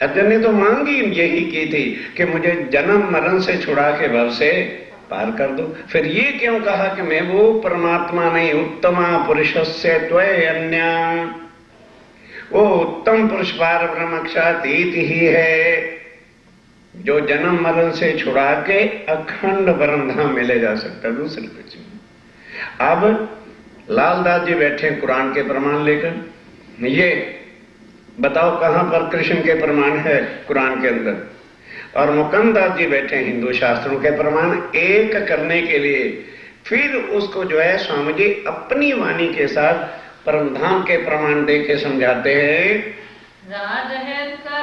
अर्जुन ने तो मांग ही यही की थी कि मुझे जन्म मरण से छुड़ा के भव से पार कर दो। फिर ये क्यों कहा कि मैं वो परमात्मा नहीं, उत्तमा पुरुषस्य त्वय अन्य, वो उत्तम पुरुष पार ब्रह्मक्षातीत ही है जो जन्म मरण से छुड़ा के अखंड परमधाम में ले जा सकता है, दूसरे कुछ नहीं। अब लालदास जी बैठे कुरान के प्रमाण लेकर, ये बताओ कहां पर कृष्ण के प्रमाण है कुरान के अंदर, और मुकंदास जी बैठे हिंदू शास्त्रों के प्रमाण एक करने के लिए। फिर उसको जो है स्वामी जी अपनी वाणी के साथ परमधाम के प्रमाण दे के समझाते हैं। राज हेत कर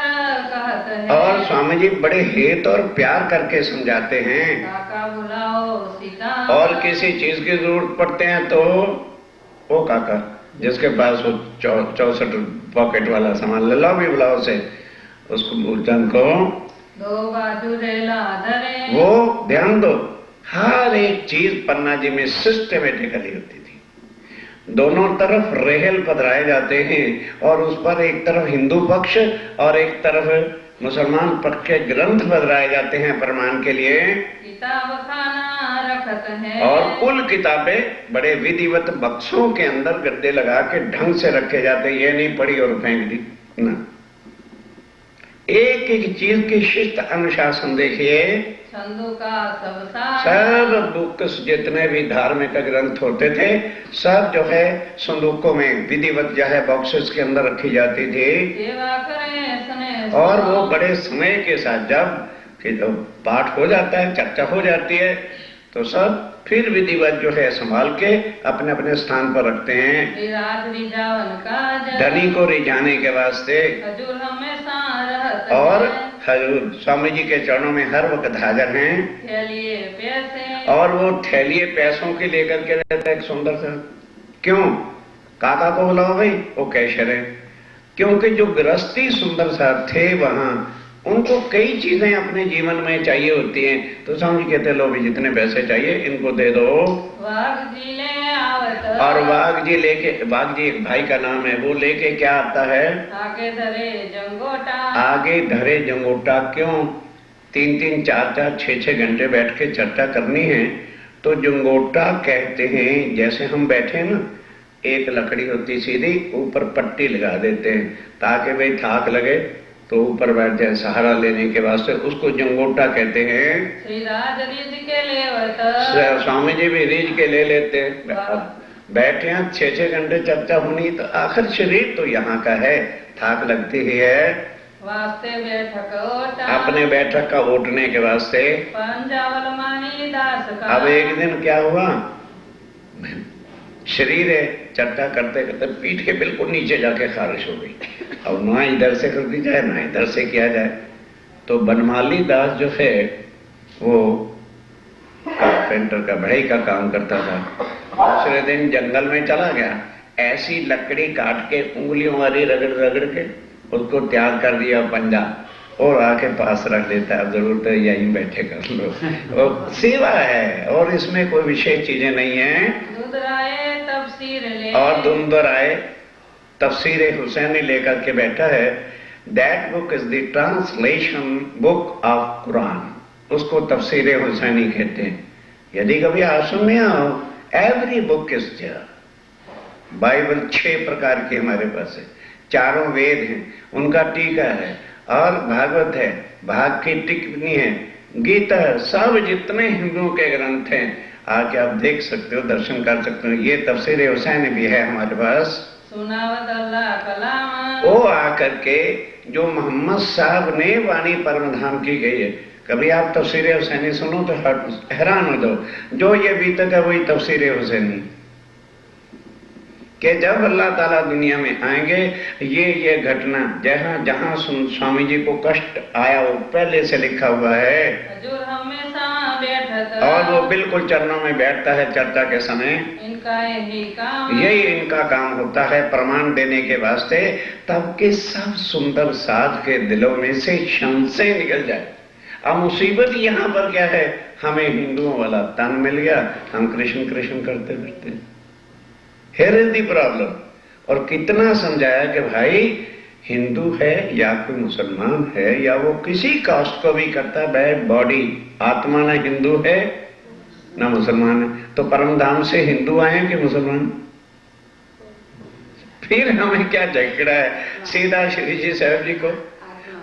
कहत है, और स्वामी जी बड़े हेत और प्यार करके समझाते हैं। काका बुलाओ सीता, और किसी चीज की जरूरत पड़ते हैं तो वो काका जिसके पास वो 64 पॉकेट वाला सामान ले लो भी बुलाओ से, उसको भूलचंद को दो बाजू रेला धरे, वो ध्यान दो। हर एक चीज पन्ना जी में सिस्टमेटिकली होती थी। दोनों तरफ रेहल पधराए जाते हैं और उस पर एक तरफ हिंदू पक्ष और एक तरफ मुसलमान पक्ष के ग्रंथ पधराए जाते हैं प्रमाण के लिए। किताब खाना रखत है, और कुल किताबें बड़े विधिवत बक्सों के अंदर गद्दे लगा के ढंग से रखे जाते हैं। ये नहीं पढ़ी और फेंक दी ना, एक एक चीज की शिष्ट अनुशासन देखिए। छंदों का सब सार, सब बुक्स जितने भी धार्मिक ग्रंथ होते थे सब जो है संदूकों में विधिवत जो है बॉक्सेस के अंदर रखी जाती थी। सेवा करें सुने, और वो बड़े समय के साथ जब पाठ हो जाता है, चर्चा हो जाती है, तो सब फिर विधिवत जो है संभाल के अपने अपने स्थान पर रखते हैं। विराज रिजावन काज, धनी को रिझाने के वास्ते। हजूर हमेशा रहत और है, हजूर स्वामी जी के चरणों में हर वक्त हाजिर हैं। थैलिए पैसे, और वो थैलिए पैसों के लेकर के रहता है एक सुंदर सा। क्यों? काका को बुलाओ भाई, वो कैशर है। क्योंकि जो गृहस्थी सुंदर सा थे वहां, उनको कई चीजें अपने जीवन में चाहिए होती हैं। तो स्वामी जी कहते लो भी जितने पैसे चाहिए इनको दे दो। वाघ जी ले आवत, और वाघ जी लेके, वाघ जी एक भाई का नाम है, वो लेके क्या आता है? आगे धरे जंगोटा, आगे धरे जंगोटा। क्यों? 3-3, 4-4, 6-6 घंटे बैठ के चर्चा करनी है तो जंगोटा कहते हैं। जैसे हम बैठे ना, एक लकड़ी होती सीधी, ऊपर पट्टी लगा देते हैं ताकि भाई थाक लगे तो ऊपर बैठ जाए सहारा लेने के वास्ते, उसको जंगोटा कहते हैं। श्री राज रीज के लेवत स्वामी जी भी रीझ के ले लेते हैं। बैठे हैं 6-6 घंटे चर्चा होनी, तो आखिर शरीर तो यहाँ का है, थाक लगती ही है। वास्ते बैठक ओटा अपने बैठक का उठने के वास्ते। पंजावल मानी दास का। अब एक दिन क्या हुआ, शरीर है, चर्चा करते करते पीठ के बिल्कुल नीचे जाके खारिश हो गई। अब ना इधर से कर दी जाए ना इधर से किया जाए, तो बनमाली दास जो है वो कारपेंटर का बढ़ई का काम करता था। दूसरे दिन जंगल में चला गया, ऐसी लकड़ी काट के उंगलियों वाली रगड़ रगड़ के उसको तैयार कर दिया पंजा, और आके पास रख देता है, जरूरत है यहीं बैठे कर लो। और सेवा है, और इसमें कोई विशेष चीजें नहीं है। दुदराए तफसीर ले और दुंदराए तफसीर हुसैनी लेकर के बैठा है। That book is the translation book of Quran, उसको तफसीर हुसैनी कहते हैं। यदि कभी आश्रम में आओ, every book is there. Bible 6 प्रकार की हमारे पास है, 4 वेद हैं, उनका टीका है, और भागवत है, भाग की टिप्पणी है, गीता है, सब जितने हिंदुओं के ग्रंथ हैं आके आप देख सकते हो, दर्शन कर सकते हो। ये तफसीर हुसैनी भी है हमारे पास। सुनावत अल्लाह कलाम वो आकर के जो मोहम्मद साहब ने वाणी परम धाम की गई है, कभी आप तफसीर हुसैनी सुनो तो हैरान हो जाओ। जो ये बीतक है वही तफसीर हुसैनी, कि जब अल्लाह ताला दुनिया में आएंगे, ये घटना जहां जहां स्वामी जी को कष्ट आया वो पहले से लिखा हुआ है। हजूर हमेशा बैठत और वो बिल्कुल चरणों में बैठता है चर्चा के समय। इनका यही काम, यही इनका काम होता है प्रमाण देने के वास्ते, तब के सब सुंदर साध के दिलों में से शंसे निकल जाए। अब मुसीबत यहाँ पर क्या है, हमें हिंदुओं वाला तन मिल गया, हम कृष्ण कृष्ण करते फिरते। Here is the problem। और कितना समझाया कि भाई हिंदू है या कोई मुसलमान है या वो किसी कास्ट को भी करता है, बॉडी आत्मा ना हिंदू है ना मुसलमान है, तो परम धाम से हिंदू आए कि मुसलमान? फिर हमें क्या झगड़ा है? सीधा श्री जी साहब जी को,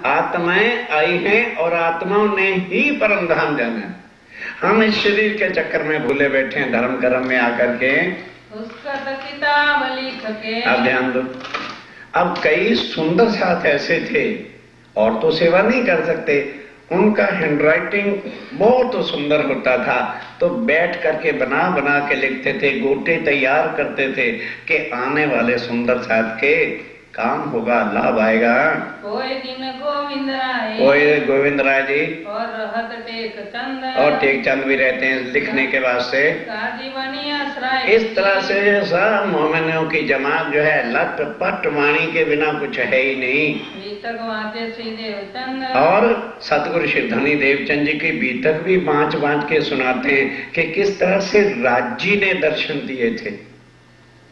आत्माएं आई हैं और आत्माओं ने ही परम धाम जाना है। हम इस शरीर के चक्कर में भूले बैठे हैं, धर्म कर्म में आकर के। उसका तो किताब लिख के। अब ध्यान दो, अब कई सुंदर साथ ऐसे थे, और तो सेवा नहीं कर सकते, उनका हैंडराइटिंग बहुत सुंदर होता था, तो बैठ करके बना बना के लिखते थे, गोटे तैयार करते थे कि आने वाले सुंदर साथ के काम होगा, लाभ आएगा। कोई दिन गोविंद राय, कोई गोविंद राय जी और रहत टेक चंद, और टेक चंद भी रहते हैं लिखने के वास्ते। जीवनी आश्रय। इस तरह से सब मोमिनों की जमात जो है लट पट वाणी के बिना कुछ है ही नहीं। बीतक वाते श्री देवचंद, और सतगुरु सिद्धनी देवचंद जी की बीतक भी बाँच बाँच के सुनाते हैं कि किस तरह से राजी ने दर्शन दिए थे।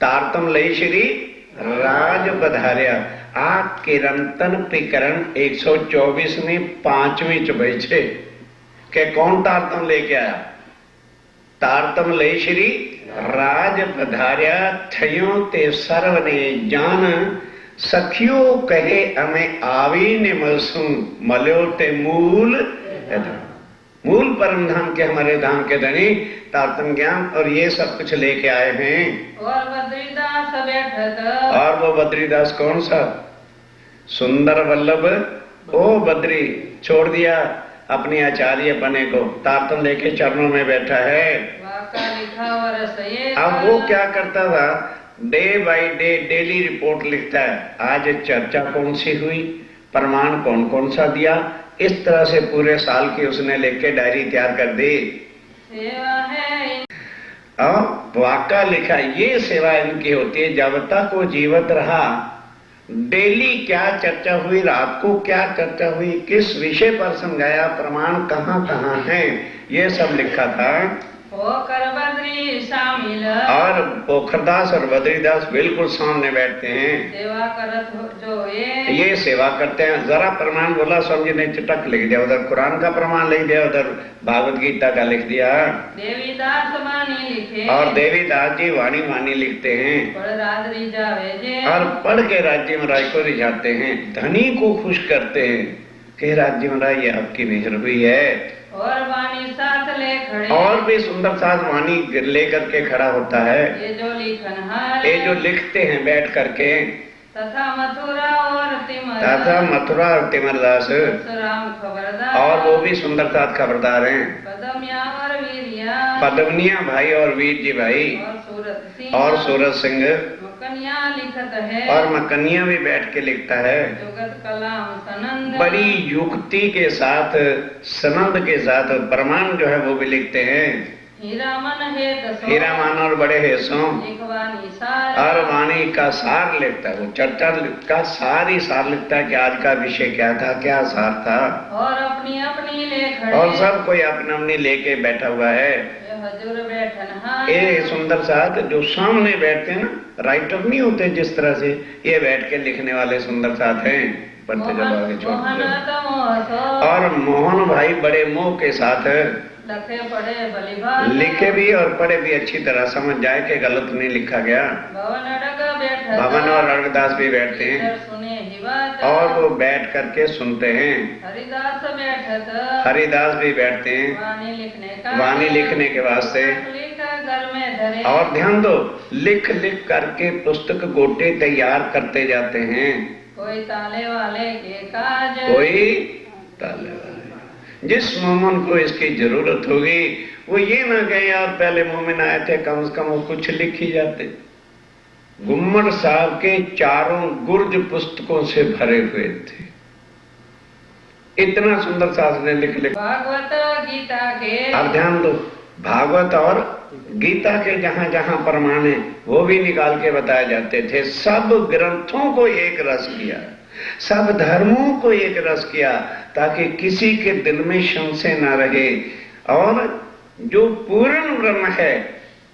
तारतम लई श्री राज पधार्या, आ किरंतन पिकरण 124 में 5वीं चुबैछे के कौन तारतम लेके आया? तारतम ले श्री राज पधार्या, थयो ते सर्व ने जान, सखियो कहे हमें आवी ने मलसू, मल्यो ते मूल मूल परम धाम के हमारे धाम के धनी तारतम ज्ञान, और ये सब कुछ लेके आए हैं। और बद्रीदास बैठत, और वो बद्रीदास कौन सा? सुंदर वल्लभ। ओ बद्री छोड़ दिया अपनी आचार्य बने को, तारतम लेके चरणों में बैठा है। वाका लिखा वर्ष ये। अब वो क्या करता था, day by day daily report लिखता है, आज चर्चा कौन सी हुई, प्रमाण कौन कौन सा दिया, इस तरह से पूरे साल की उसने लेके डायरी तैयार कर दी। सेवा है और वाका लिखा, ये सेवा इनकी होती है जब तक वो जीवित रहा। डेली क्या चर्चा हुई, रात को क्या चर्चा हुई, किस विषय पर समझाया, प्रमाण कहाँ कहाँ है, ये सब लिखा था। होकर बद्री शामिल और पोखरदास और बद्रीदास बिल्कुल सामने बैठते हैं। सेवा करत हो जो ये सेवा करते हैं। जरा प्रमाण बोला स्वामी जी ने चटक लिख दिया, उधर कुरान का प्रमाण लिख दिया, उधर भागवत गीता का लिख दिया। देवीदास वाणी लिखे और देवीदास जी वाणी वाणी लिखते हैं पढ़ राजरी जावे जे और पढ़ के राज्य महाराज को रिझाते हैं, धनी को खुश करते हैं कि राज्य महाराज ये आपकी मेहर हुई है। और वाणी साथ ले खड़े और भी सुंदर साथ वाणी लेकर के खड़ा होता है। ये जो लिखनहार ये जो लिखते हैं बैठ करके, तथा मथुरा और तिमर तथा मथुरा और तिमरदास परशुराम खबरदार और वो भी सुंदर साथ खबरदार हैं। पदमिया और वीरिया पद्मनिया भाई और वीर जी भाई और सूरत सिंह और सूरज सिंह मकनिया लिखत है और मकनिया भी बैठ के लिखता है। जुगत कलाम सनंद बड़ी युक्ति के साथ, सनंद के साथ प्रमाण जो है वो भी लिखते हैं। हीरामन है दसो हीरामान और बड़े हेसों लिखवानी सार और वाणी का सार लिखता है। वो चर्चा का सार ही सार लिखता है कि आज का विषय क्या था, क्या सार था। और अपनी अपनी ले खड़े और सब कोई अपनी अपनी लेके बैठा हुआ है। ये हजूर बैठन हार ये सुंदर साथ जो सामने बैठते हैं ना, राइटर नहीं होते जिस तरह से, ये बैठ के लिखने वाले सुंदर साथ हैं। पढ़ते जब आगे छोड़ और मोहन भाई बड़े मोह के साथ लखे पढ़े बलिभाग लिखे भी और पढ़े भी अच्छी तरह समझ जाए कि गलत नहीं लिखा गया। भवन अड़ग बैठत भवन और अड़गदास भी बैठते हैं इधर सुने ही बात और वो बैठ करके सुनते हैं। हरिदास बैठत हरिदास भी बैठते हैं वाणी लिखने का वाणी लिखने के वास्ते। लिखा घर में धरे और ध्यान दो, लिख लिख करके पुस्तक गोटे तैयार करते जाते हैं। कोई ताले वाले के काज कोई ताले वाले, जिस मोमिन को इसकी जरूरत होगी वो ये ना कहे यार पहले मोमिन आए थे, कम से कम वो कुछ लिख ही जाते। गुम्मट साहब के चारों गुर्ज पुस्तकों से भरे हुए थे, इतना सुंदर शास्त्र ने लिख लिख। भागवत गीता के अब ध्यान दो, भागवत और गीता के जहां जहां प्रमाण है वो भी निकाल के बताए जाते थे। सब ग्रंथों को एक रस किया, सब धर्मों को एक रस किया, ताकि किसी के दिल में संशय न रहे। और जो पूर्ण ब्रह्म है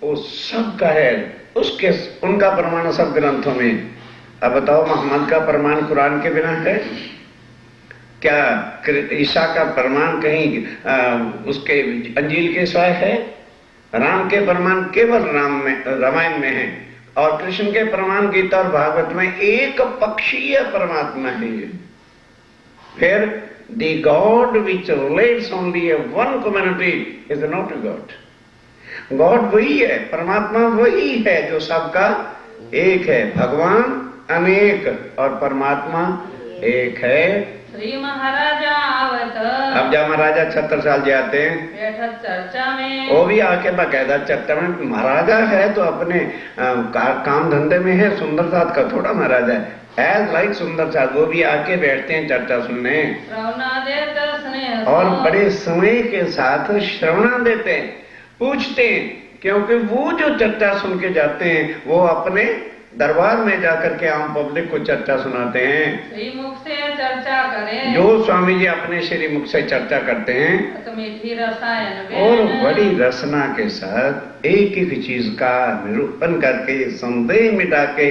वो सबका है, उसके उनका प्रमाण सब ग्रंथों में। अब बताओ, मोहम्मद का प्रमाण कुरान के बिना है क्या? ईसा का प्रमाण कहीं उसके अंजील के सिवाय है? राम के प्रमाण केवल रामायण में है, और कृष्ण के प्रमाण गीता और भागवत में एक पक्षीय परमात्मा है ये। फिर the God which relates only one community is not a God. God वही है, परमात्मा वही है जो सबका एक है। भगवान अनेक और परमात्मा एक है। श्री महाराजा आवत अब जब महाराजा 76 साल जाते हैं, बैठक चर्चा में वो भी आके बाकायदा चर्चा में। महाराजा है तो अपने काम धंधे में है, सुंदर साथ का थोड़ा महाराजा है। एज लाइक सुंदर साथ वो भी आके बैठते हैं चर्चा सुनने, और बड़े समय के साथ श्रवणा देते हैं, पूछते हैं, क्योंकि वो जो चर्चा सुन के जाते हैं वो अपने दरबार में जाकर के आम पब्लिक को चर्चा सुनाते हैं। श्रीमुख से चर्चा करें, जो स्वामी जी अपने श्रीमुख से चर्चा करते हैं, तो मीठी रसायन और बड़ी रसना के साथ एक एक चीज का निरूपण करके, संदेह मिटा के,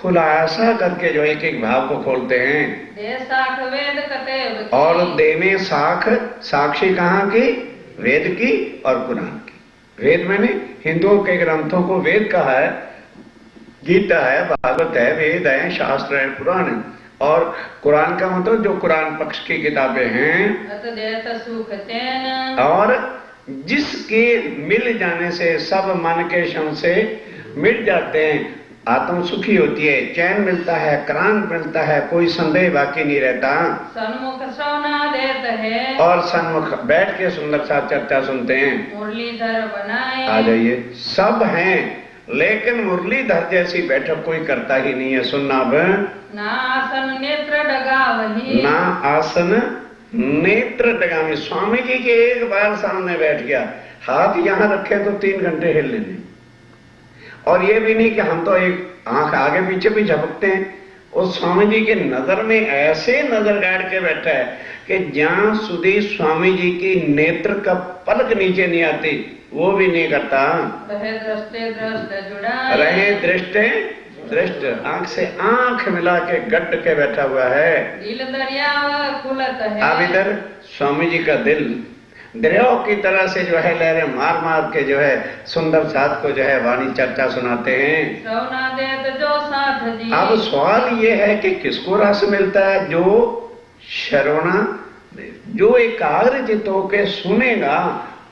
खुलासा करके जो एक एक भाव को खोलते हैं। दे साख वेद कतेब और देने साख, साक्षी कहाँ की? वेद की और कुरान की। वेद मैंने हिंदुओं के ग्रंथों को वेद कहा है, गीता है, भागवत है, वेद है, शास्त्र है, पुराण है। और कुरान का मतलब जो कुरान पक्ष की किताबें हैं, सुख चैन, और जिसके मिल जाने से सब मन के संशय मिट जाते हैं, आत्म सुखी होती है, चैन मिलता है, क्रांत मिलता है, कोई संदेह बाकी नहीं रहता। सन्मुख सोना देत है, और सन्मुख बैठ के सुंदर सा चर्चा सुनते हैं। मुरलीधर बनाए, आ जाइए, सब हैं, लेकिन मुरलीधर जैसी बैठक कोई करता ही नहीं है। सुनना अब, ना आसन नेत्र डगा वही, ना आसन नेत्र डगामी। स्वामी जी के एक बार सामने बैठ गया, हाथ यहां रखे तो 3 घंटे हिल लेने। और ये भी नहीं कि हम तो एक आंख आगे पीछे भी झपकते हैं। उस स्वामी जी के नजर में ऐसे नजर गाड़ के बैठा है कि जहां सुधी स्वामी जी की नेत्र का पलक नीचे नहीं आती, वो भी नहीं करता। रहे दृष्टे दृष्ट जुड़ा, रहे दृष्टे दृष्ट, आंख से आंख मिला के गट के बैठा हुआ है। दिल दरिया खुलत है। अब इधर स्वामी जी का दिल दरियाओं की तरह से जो है लहरें मार मार के जो है सुंदर साथ को जो है वाणी चर्चा सुनाते हैं। सौना देत जो साथ जी। अब सवाल ये है कि किसको रस मिलता है? जो श्रवणा, जो एकाग्र चित्त होके सुनेगा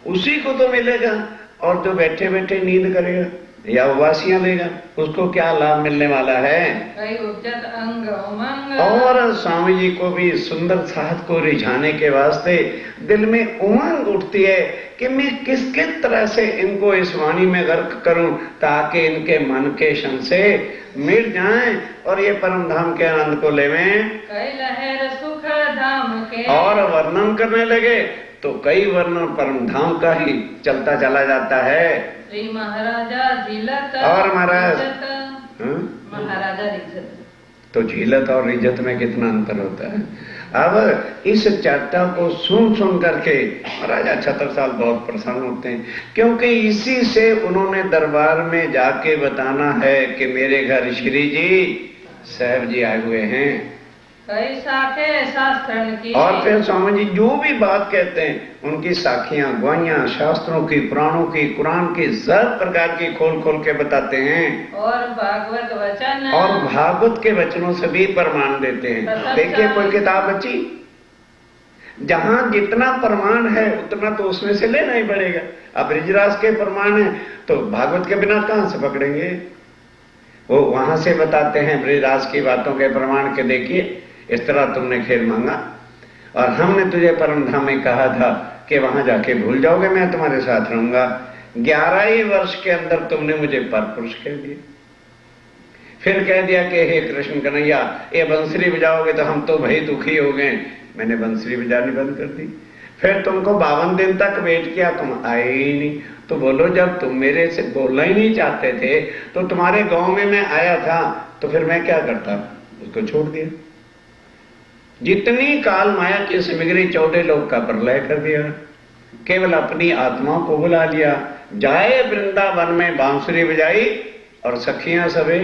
उसी को तो मिलेगा, और जो बैठे बैठे नींद करेगा या उबासियां लेगा उसको क्या लाभ मिलने वाला है? कई उपजत अंग उमंग। और स्वामी जी को भी सुंदर साथ को रिझाने के वास्ते दिल में उमंग उठती है कि मैं किस किस तरह से इनको इस वाणी में गर्क करूं ताकि इनके मन के संशय मिट जाएं और ये परम धाम के आनंद को लेवें। कई लहर सुख धाम के। और वर्णन करने लगे तो कई वर्णन परम धाम का ही चलता चला जाता है। श्री महाराजा झीलत और महाराज, रिझत। हाँ? महाराजा रिझत। तो झीलत और रिझत में कितना अंतर होता है। अब इस चर्चा को सुन सुन करके महाराजा छत्रसाल बहुत प्रसन्न होते हैं, क्योंकि इसी से उन्होंने दरबार में जाके बताना है कि मेरे घर श्री जी साहब जी आए हुए हैं। कई साखे शास्त्रन की। और फिर स्वामी जी जो भी बात कहते हैं उनकी साखियां गवाहियां शास्त्रों की, पुराणों की, कुरान की, सब प्रकार की खोल खोल के बताते हैं। और भागवत वचन। और भागवत के वचनों से भी प्रमाण देते हैं। देखिए कोई किताब बची जहां जितना प्रमाण है उतना तो उसमें से लेना ही पड़ेगा। अब ब्रजराज के प्रमाण है तो भागवत के बिना कहां से पकड़ेंगे? वो वहां से बताते हैं ब्रजराज की बातों के प्रमाण के। देखिए इस तरह तुमने खेल मांगा और हमने तुझे परम धाम में कहा था कि वहां जाके भूल जाओगे, मैं तुम्हारे साथ रहूंगा। 11 ही वर्ष के अंदर तुमने मुझे पर पुरुष कह दिया। फिर कह दिया कि हे कृष्ण कन्हैया ये बंसुरी बजाओगे तो हम तो भाई दुखी हो गए। मैंने बंसुरी बजानी बंद कर दी। फिर तुमको 52 दिन तक वेट किया, तुम आए ही नहीं। तो बोलो जब तुम मेरे से बोलना ही नहीं चाहते थे तो तुम्हारे गांव में मैं आया था तो फिर मैं क्या करता? उसको छोड़ दिया। जितनी काल माया की सिमग्री 14 लोग का प्रलय कर दिया, केवल अपनी आत्मा को बुला लिया। जाए वृंदावन में बांसुरी बजाई और सखियां सबे।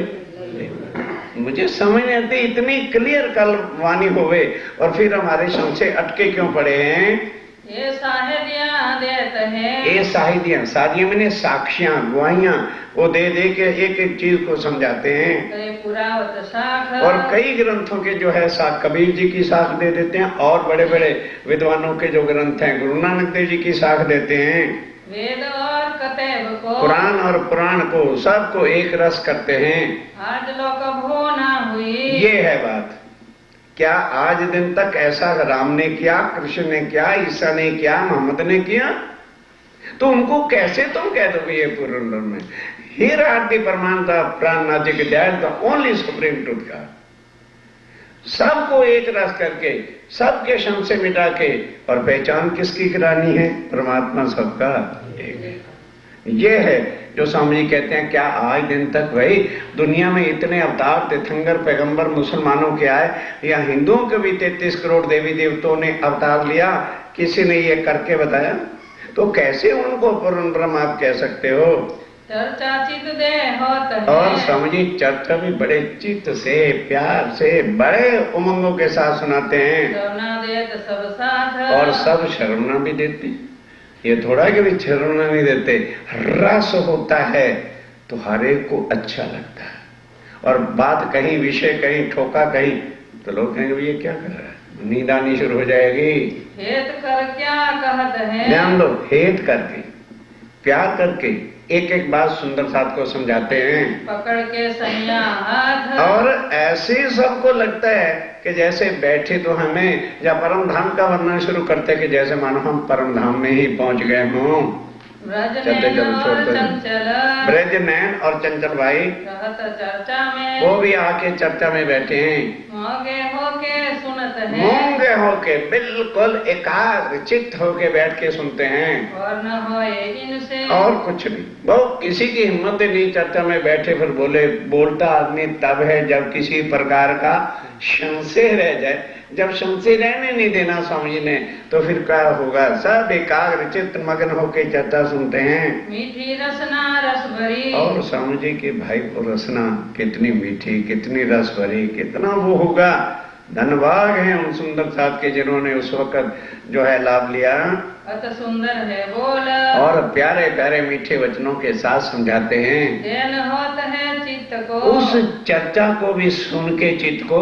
मुझे समझ नहीं आती इतनी क्लियर कल वाणी होवे और फिर हमारे संशय अटके क्यों पड़े हैं? ये साहिदियां देते हैं। ये साहिदियां मैंने साक्षियां गवाहियां वो दे दे के एक एक चीज को समझाते हैं। कई पुरावत साख। और कई ग्रंथों के जो है साख कबीर जी की साख दे देते हैं, और बड़े बड़े विद्वानों के जो ग्रंथ हैं गुरु नानक देव जी की साख देते हैं। वेद और कतेब को, कुरान और पुराण को सबको एक रस करते हैं। आज लोक भो ना हुई। ये है बात। क्या आज दिन तक ऐसा राम ने किया, कृष्ण ने किया, ईसा ने किया, मोहम्मद ने किया? तो उनको कैसे तुम कह दोगे ये पूर्ण में? Here are the प्रमाण द प्राण नाजिक that the only supreme truth का। सबको एक रस करके सबके शम से मिटा के, और पहचान किसकी करानी है? परमात्मा सबका एक है। ये है जो स्वामी जी कहते हैं क्या आज दिन तक भाई दुनिया में इतने अवतार तीर्थंकर पैगंबर मुसलमानों के आए, या हिंदुओं के भी 33 करोड़ देवी देवताओं ने अवतार लिया, किसी ने ये करके बताया? तो कैसे उनको पूर्ण ब्रह्म आप कह सकते हो? चर्चा चित दे होत है। और स्वामी जी चर्चा भी बड़े चित्त से, प्यार से, बड़े उमंगों के साथ सुनाते हैं। शरणा देत सब साथ। और सब शरणा भी देते हैं। ये थोड़ा कि भी शरणा नहीं देते, रस होता है तो हर एक को अच्छा लगता है। और बात कहीं विषय कहीं ठोका कहीं तो लोग कहेंगे ये क्या कर रहा है, नींद आनी शुरू हो जाएगी। हेत कर क्या कहत है? ध्यान दो, हेत करके प्यार करके एक एक बात सुंदर साथ को समझाते हैं। पकड़ के सैया हाथ। और ऐसे सबको लगता है कि जैसे बैठे तो हमें, या परम धाम का वर्णन शुरू करते कि जैसे मानो हम परम धाम में ही पहुंच गए हों। ब्रज नैन और चंचल। ब्रज नैन और चंचल भाई रहत चर्चा में। वो भी आके चर्चा में बैठे हैं। मोगे होके सुनत सुनत है मूंगे होके बिल्कुल एकाग्रचित्त होके बैठ के सुनते हैं और न होए इनसे और कुछ नहीं। वो किसी की हिम्मत नहीं चर्चा में बैठे फिर बोलता आदमी तब है जब किसी प्रकार का संशय रह जाए। जब संशय रहने नहीं देना स्वामी जी ने तो फिर क्या होगा? सब एकाग्रचित्त मग्न होके चर्चा सुनते हैं। मीठी रसना रस भरी और स्वामी जी के भाई को रसना कितनी मीठी, कितनी रस भरी, कितना वो होगा। धनभाग हैं उन सुंदर साथ के जिन्होंने उस वक्त जो है लाभ लिया। अत सुंदर है बोल और प्यारे प्यारे मीठे वचनों के साथ समझाते हैं। चैन होत है चित्त को उस चर्चा को भी सुन के चित्त को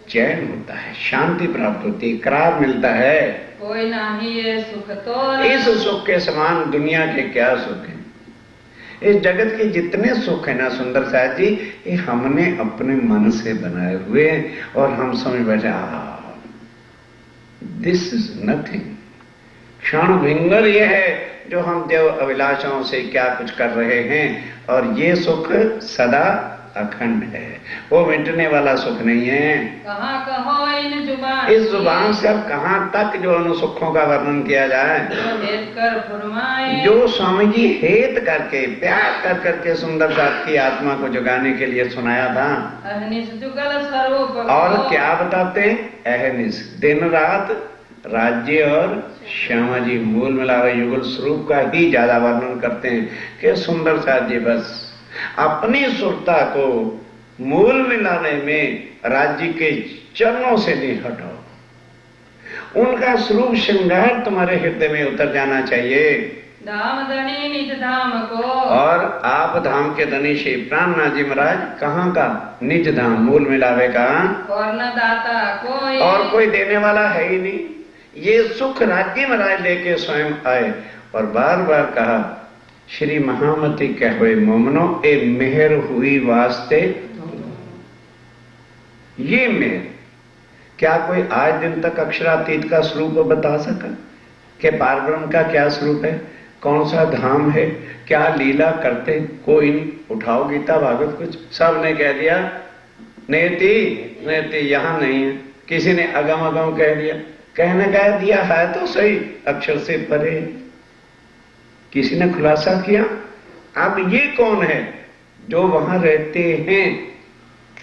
चैन होता है, शांति प्राप्त होती है, करार मिलता है। कोई नहीं ये सुख तो इस सुख के समान दुनिया के क्या सुख है? इस जगत के जितने सुख है ना सुंदर साहब जी, ये हमने अपने मन से बनाए हुए और हम समझ बैठे दिस इज नथिंग। क्षण भिंगर ये है जो हम देव अभिलाषाओं से क्या कुछ कर रहे हैं और ये सुख सदा अखंड है, वो मिटने वाला सुख नहीं है। कहाँ कहो इन जुबान इस जुबान से अब कहाँ तक जो अनु सुखों का वर्णन किया जाए? कर फरमाए जो स्वामी जी हेत करके प्यार कर करके सुंदर साथ की आत्मा को जगाने के लिए सुनाया था। अहनिस जुगल स्वरूप और क्या बताते? अहनिस दिन रात राज्य और श्यामा जी मूल मिलावे युगल स्वरूप का ही ज्यादा वर्णन करते हैं कि सुंदर साथ जी बस अपनी सुरता को मूल मिलाने में राज्य के चरणों से नहीं हटाओ। उनका स्वरूप श्रृंगार तुम्हारे हृदय में उतर जाना चाहिए। धाम धनी निज धाम को और आप धाम के धनी श्री प्राणनाथ जी महाराज कहाँ का? निज धाम मूल मिलावे का। और न दाता कोई और कोई देने वाला है ही नहीं। ये सुख राज्य महाराज लेके स्वयं आए और बार बार कहा श्री महामती कहे मोमनो ए मेहर हुई वास्ते। ये मेहर क्या कोई आज दिन तक अक्षरातीत का स्वरूप बता सका कि पारब्रह्म का क्या स्वरूप है, कौन सा धाम है, क्या लीला करते? कोई नहीं। उठाओ गीता भागवत कुछ, सब ने कह दिया नेति नेति यहां नहीं है। किसी ने अगम अगम कह दिया, कहने कह दिया है तो सही अक्षर से परे। किसी ने खुलासा किया। अब ये कौन है? जो वहां रहते हैं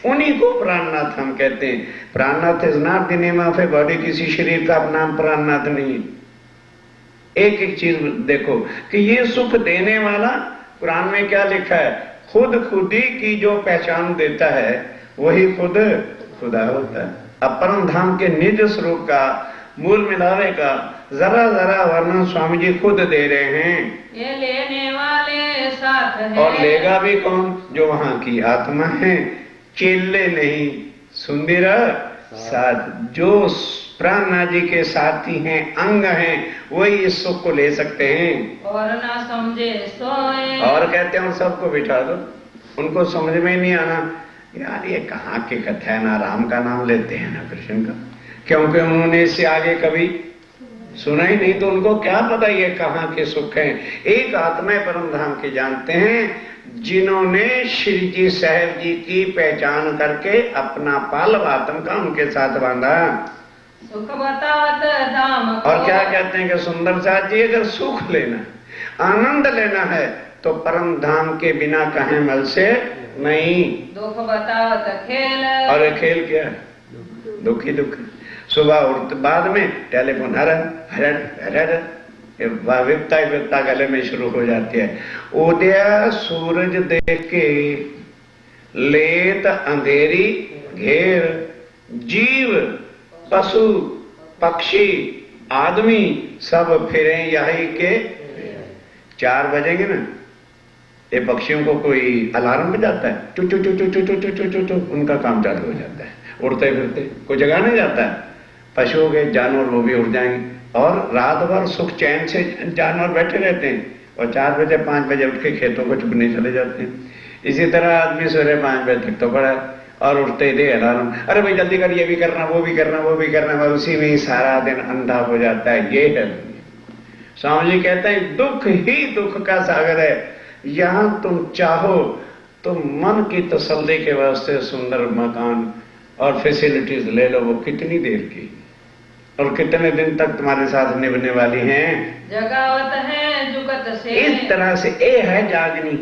उन्हीं को प्राणनाथ हम कहते हैं। Prannath is not the name of a body. किसी शरीर का नाम प्राणनाथ नहीं है। एक एक चीज देखो कि ये सुख देने वाला कुरान में क्या लिखा है? खुद खुदी की जो पहचान देता है वही खुद खुदा होता है। अब परम धाम के निज स्वरूप का मूल मिलावे का जरा जरा वर्णन स्वामी जी खुद दे रहे हैं। ये लेने वाले साथ है और लेगा भी कौन? जो वहां की आत्मा है, चेले नहीं सुंदर साथ। जो प्राणनाथ जी के साथी हैं, अंग हैं, वही इस सुख को ले सकते हैं। और ना समझे सोए और कहते हैं सबको बिठा दो, उनको समझ में नहीं आना यार ये कहाँ की कथा है। ना राम का नाम लेते हैं ना कृष्ण का, क्योंकि उन्होंने इससे आगे कभी सुना ही नहीं, तो उनको क्या पता ये कहाँ के सुख हैं। एक आत्मा परम धाम के जानते हैं जिन्होंने श्री जी साहब जी की पहचान करके अपना पालव आत्म का उनके साथ बांधा। सुख बतावत धाम को और क्या कहते हैं कि सुंदर साथ जी अगर सुख लेना आनंद लेना है तो परम धाम के बिना कहीं मल से नहीं। दुख बतावत खेल और ये खेल क्या है? दुख ही दुख। सुबह उठते बाद में टेलीफोन हरन हरन हरन विपता विपता गले में शुरू हो जाती है। उदय सूरज देख के लेत अंधेरी घेर, जीव पशु पक्षी आदमी सब फिरे यही के। 4 बजेंगे ना, ये पक्षियों को कोई अलार्म बजाता है, चू चू चू चू चू चू चू चू चू, उनका काम चालू हो जाता है। उड़ते फिरते कोई जगह नहीं जाता है। पशुओं के जानवर वो भी उड़ जाएंगे और रात भर सुख चैन से जानवर बैठे रहते हैं और 4 बजे 5 बजे उठ के खेतों को चुगने चले जाते हैं। इसी तरह आदमी सवेरे 5 बजे तक तो पड़ा और उठते दे अलार्म, अरे भाई जल्दी कर, ये भी करना वो भी करना वो भी करना, उसी में ही सारा दिन अंधा हो जाता है। ये है स्वामी जी कहते हैं दुख ही दुख का सागर है। यहां तुम चाहो तो मन की तसल्ली के वास्ते सुंदर मकान और फैसिलिटीज ले लो, वो कितनी देर की और कितने दिन तक तुम्हारे साथ निभने वाली हैं। जगावत है जुगत से। इस तरह से ये है जागनी।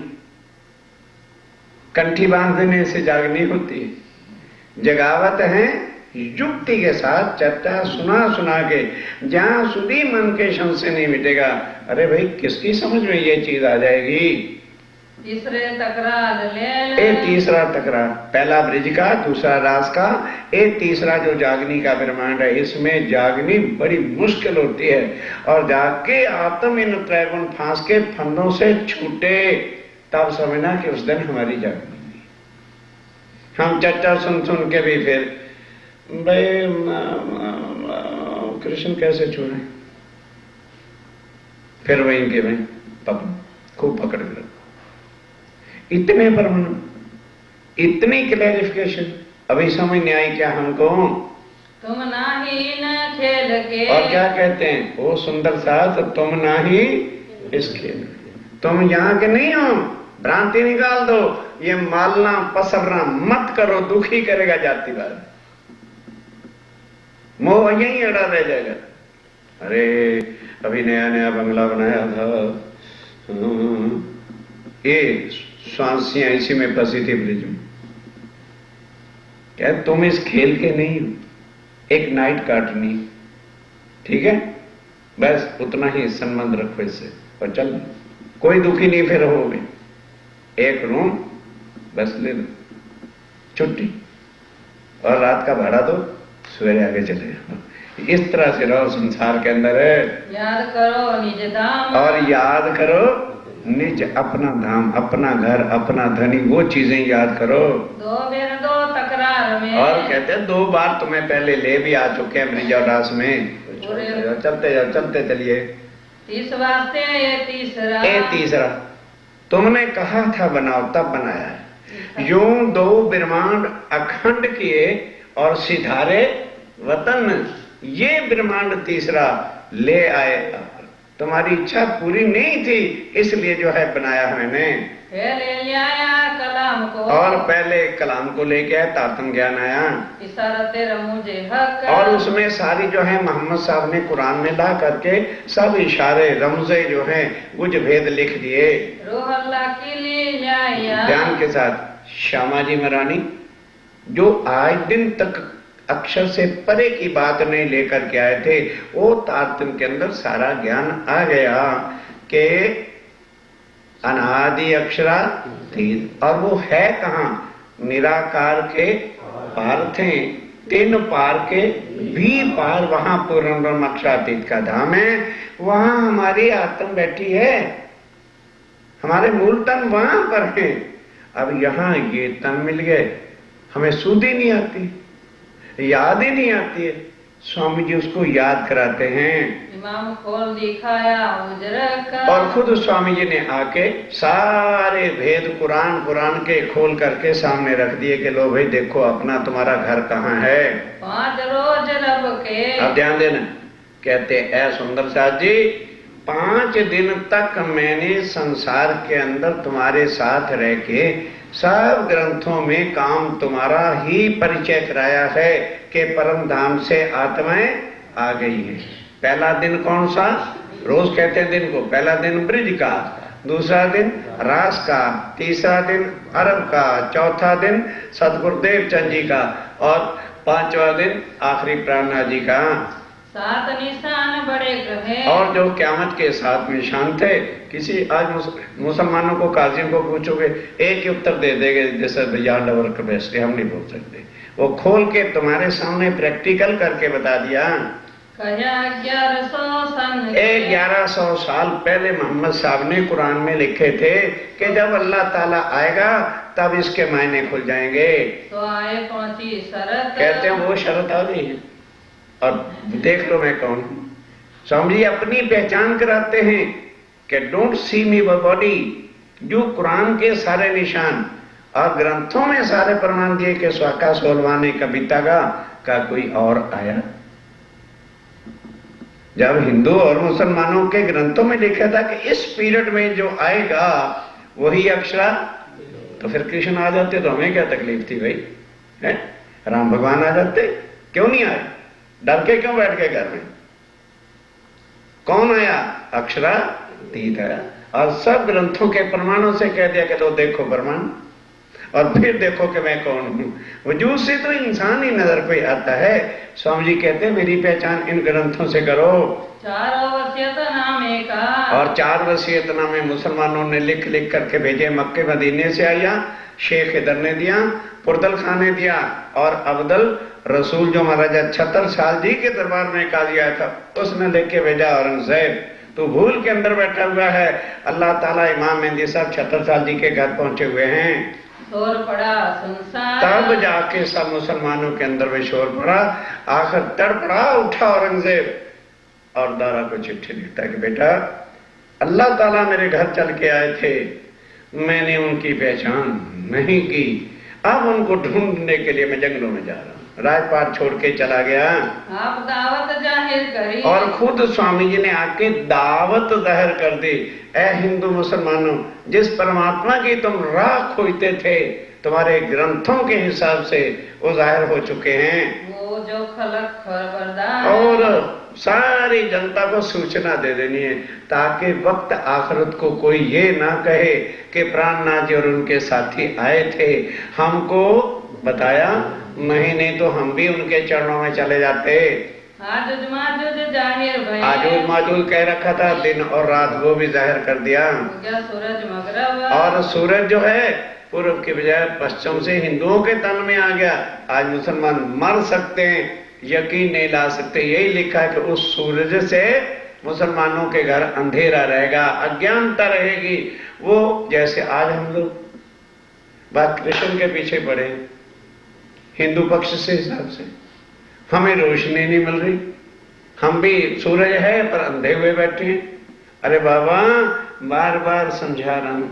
कंठी बांधने से जागनी होती है। जगावत है युक्ति के साथ चर्चा सुना सुना के, जहां सुधी मन के संशय नहीं मिटेगा, अरे भाई किसकी समझ में ये चीज आ जाएगी। तीसरे तकरार ले ये तीसरा तकरार, पहला ब्रिज का, दूसरा रास का, ये तीसरा जो जागनी का ब्रह्मांड है, इसमें जागनी बड़ी मुश्किल होती है। और जाके आत्म इन त्रैगुण फांस के फंदों से छूटे, तब समझना कि उस दिन हमारी जागनी हुई। हम चर्चा सुन सुन के भी फिर भाई कृष्ण कैसे छूने, फिर वहीं के वहीं खूब पकड़ लो। इतने परमाणु, इतनी क्लैरिफिकेशन, अभी समझ नहीं आई क्या हमको। तुम नाही न खेल के। और क्या कहते हैं वो सुंदर सा, तो तुम नाही इस खेल, तुम यहाँ के नहीं हो, भ्रांति निकाल दो, ये मालना पसरना मत करो, दुखी करेगा जातिवाद, मोह यहीं अड़ा रह जाएगा। अरे अभी नया नया बंगला बनाया था, ये स्वांसियां इसी में फंसी थी ब्रिज में। क्या तुम इस खेल के नहीं हो, एक नाइट काटनी, ठीक है, बस उतना ही संबंध रखो इससे और चल, कोई दुखी नहीं फिर होगे। एक रूम बस ले लो, छुट्टी, और रात का भाड़ा दो, सवेरे आगे चले जाओ। इस तरह से रहो संसार के अंदर। याद करो निज धाम, और याद करो निज अपना धाम, अपना घर, अपना धनी, वो चीजें याद करो। दो बेर दो तकरार में। और कहते हैं 2 बार तुम्हें पहले ले भी आ चुके हैं ब्रिज और रास में। चलते जाओ, चलते चलिए। तीस वास्ते ये तीसरा। ये तीसरा तुमने कहा था बनाओ, तब बनाया है। यूं 2 ब्रह्मांड अखंड किए और सिधारे वतन, ये ब्रह्मांड तीसरा ले आए। तुम्हारी इच्छा पूरी नहीं थी, इसलिए जो है बनाया है मैंने। ले आया कलाम को, और पहले कलाम को लेके आया, तारतम ज्ञान आया, इशारा तेरा मुझे हक। और उसमें सारी जो है मोहम्मद साहब ने कुरान में ला करके सब इशारे रमजे जो है कुछ भेद लिख दिए रूह अल्लाह के लिए आया। ध्यान के साथ। श्यामा जी महारानी जो आज दिन तक अक्षर से परे की बात नहीं लेकर के आए थे, वो तारतम के अंदर सारा ज्ञान आ गया कि अनादि अक्षरातीत, और वो है कहाँ, निराकार के पार थे, 3 पार के भी पार, वहां पूर्ण ब्रह्म अक्षरातीत का धाम है, वहां हमारी आत्म बैठी है, हमारे मूल तन वहां पर है। अब यहाँ ये तन मिल गए, हमें सुध ही नहीं आती, याद ही नहीं आती है। स्वामी जी उसको याद कराते हैं। इमाम खोल दिखाया उजर का, और खुद स्वामी जी ने आके सारे भेद कुरान के खोल करके सामने रख दिए कि लो भाई देखो अपना तुम्हारा घर कहाँ है। 5 रोज रब के। अब ध्यान देना, कहते ऐ सुंदर साथ जी, 5 दिन तक मैंने संसार के अंदर तुम्हारे साथ रह के सब ग्रंथों में काम तुम्हारा ही परिचय कराया है कि परम धाम से आत्माएं आ गई है। पहला दिन कौन सा, रोज कहते हैं दिन को, पहला दिन ब्रिज का, दूसरा दिन रास का, तीसरा दिन अरब का, चौथा दिन सतगुरुदेव चंद जी का, और 5वां दिन आखिरी प्राणनाथ जी का। 7 निशान बड़े ग्रहे। और जो क़यामत के 7 निशान थे, किसी आज मुसलमानों को, काजियों को पूछोगे एक ही उत्तर दे देंगे, जैसे बियॉन्ड आवर कैपेसिटी, हम नहीं बोल सकते। वो खोल के तुम्हारे सामने प्रैक्टिकल करके बता दिया। 1100 सन 1100 साल पहले मोहम्मद साहब ने कुरान में लिखे थे कि जब अल्लाह ताला आएगा तब इसके मायने खुल जाएंगे। तो आए पहुंची शरत। कहते हैं वो शरत आ गई है, और देख लो मैं कौन हूं। स्वामी जी अपनी पहचान कराते हैं कि डोंट सी मी बॉडी, जो कुरान के सारे निशान और ग्रंथों में सारे प्रमाण दिए कि स्वाका सोलवाने कविता का कोई और आया। जब हिंदू और मुसलमानों के ग्रंथों में लिखा था कि इस पीरियड में जो आएगा वही अक्षरा, तो फिर कृष्ण आ जाते तो हमें क्या तकलीफ थी भाई, है? राम भगवान आ जाते, क्यों नहीं आए? डर के क्यों बैठ गए घर में? कौन आया? अक्षरातीत है। और सब ग्रंथों के प्रमाणों से कह दिया कि लो देखो प्रमाण, और फिर देखो कि मैं कौन हूं। वजूद से तो इंसान ही नजर पे आता है। स्वामी जी कहते हैं मेरी पहचान इन ग्रंथों से करो। 4 वसीयतनामे का, और 4 वसीयतनामे मुसलमानों ने लिख लिख करके भेजे। मक्के मदीने से आया, शेख इधर ने दिया, पुरदल खान ने दिया, और अब्दुल रसूल जो महाराजा छतर साल जी के दरबार में काजी आया था, उसने लिख के भेजा औरंगजेब तो भूल के अंदर बैठा हुआ है। अल्लाह ताला इमाम मेहंदी साहब छतर साल जी के घर पहुंचे हुए हैं। शोर पड़ा संसार, तब जाके सब मुसलमानों के अंदर में शोर पड़ा। आखिर तड़पड़ा उठा औरंगजेब और दारा को चिट्ठी लिखता कि बेटा अल्लाह ताला मेरे घर चल के आए थे, मैंने उनकी पहचान नहीं की, अब उनको ढूंढने के लिए मैं जंगलों में जा रहा हूं। राजपाट छोड़ के चला गया आप दावत जाहिर करी, और खुद स्वामी जी ने आके दावत जाहिर कर दी। ऐ हिंदू मुसलमानों, जिस परमात्मा की तुम राह खोजते थे, तुम्हारे ग्रंथों के हिसाब से वो जाहिर हो चुके हैं। वो जो खलक खबरदार, और सारी जनता को सूचना दे देनी है, ताकि वक्त आखिरत को कोई ये ना कहे कि प्राणनाथ जी और उनके साथी आए थे, हमको बताया नहीं तो हम भी उनके चरणों में चले जाते। आजुज माजुज जाहिर भई, आजुज माजुज कह रखा था, दिन और रात वो भी जाहिर कर दिया। क्या सूरज मगरब, और सूरज जो है पूर्व के बजाय पश्चिम से हिंदुओं के तन में आ गया। आज मुसलमान मर सकते हैं, यकीन नहीं ला सकते। यही लिखा है कि उस सूरज से मुसलमानों के घर अंधेरा रहेगा, अज्ञानता रहेगी। वो जैसे आज हम लोग बात कृष्ण के पीछे पड़े हिंदू पक्ष से हिसाब से, हमें रोशनी नहीं मिल रही, हम भी सूरज है पर अंधे हुए बैठे हैं। अरे बाबा बार बार समझा रहा हूं,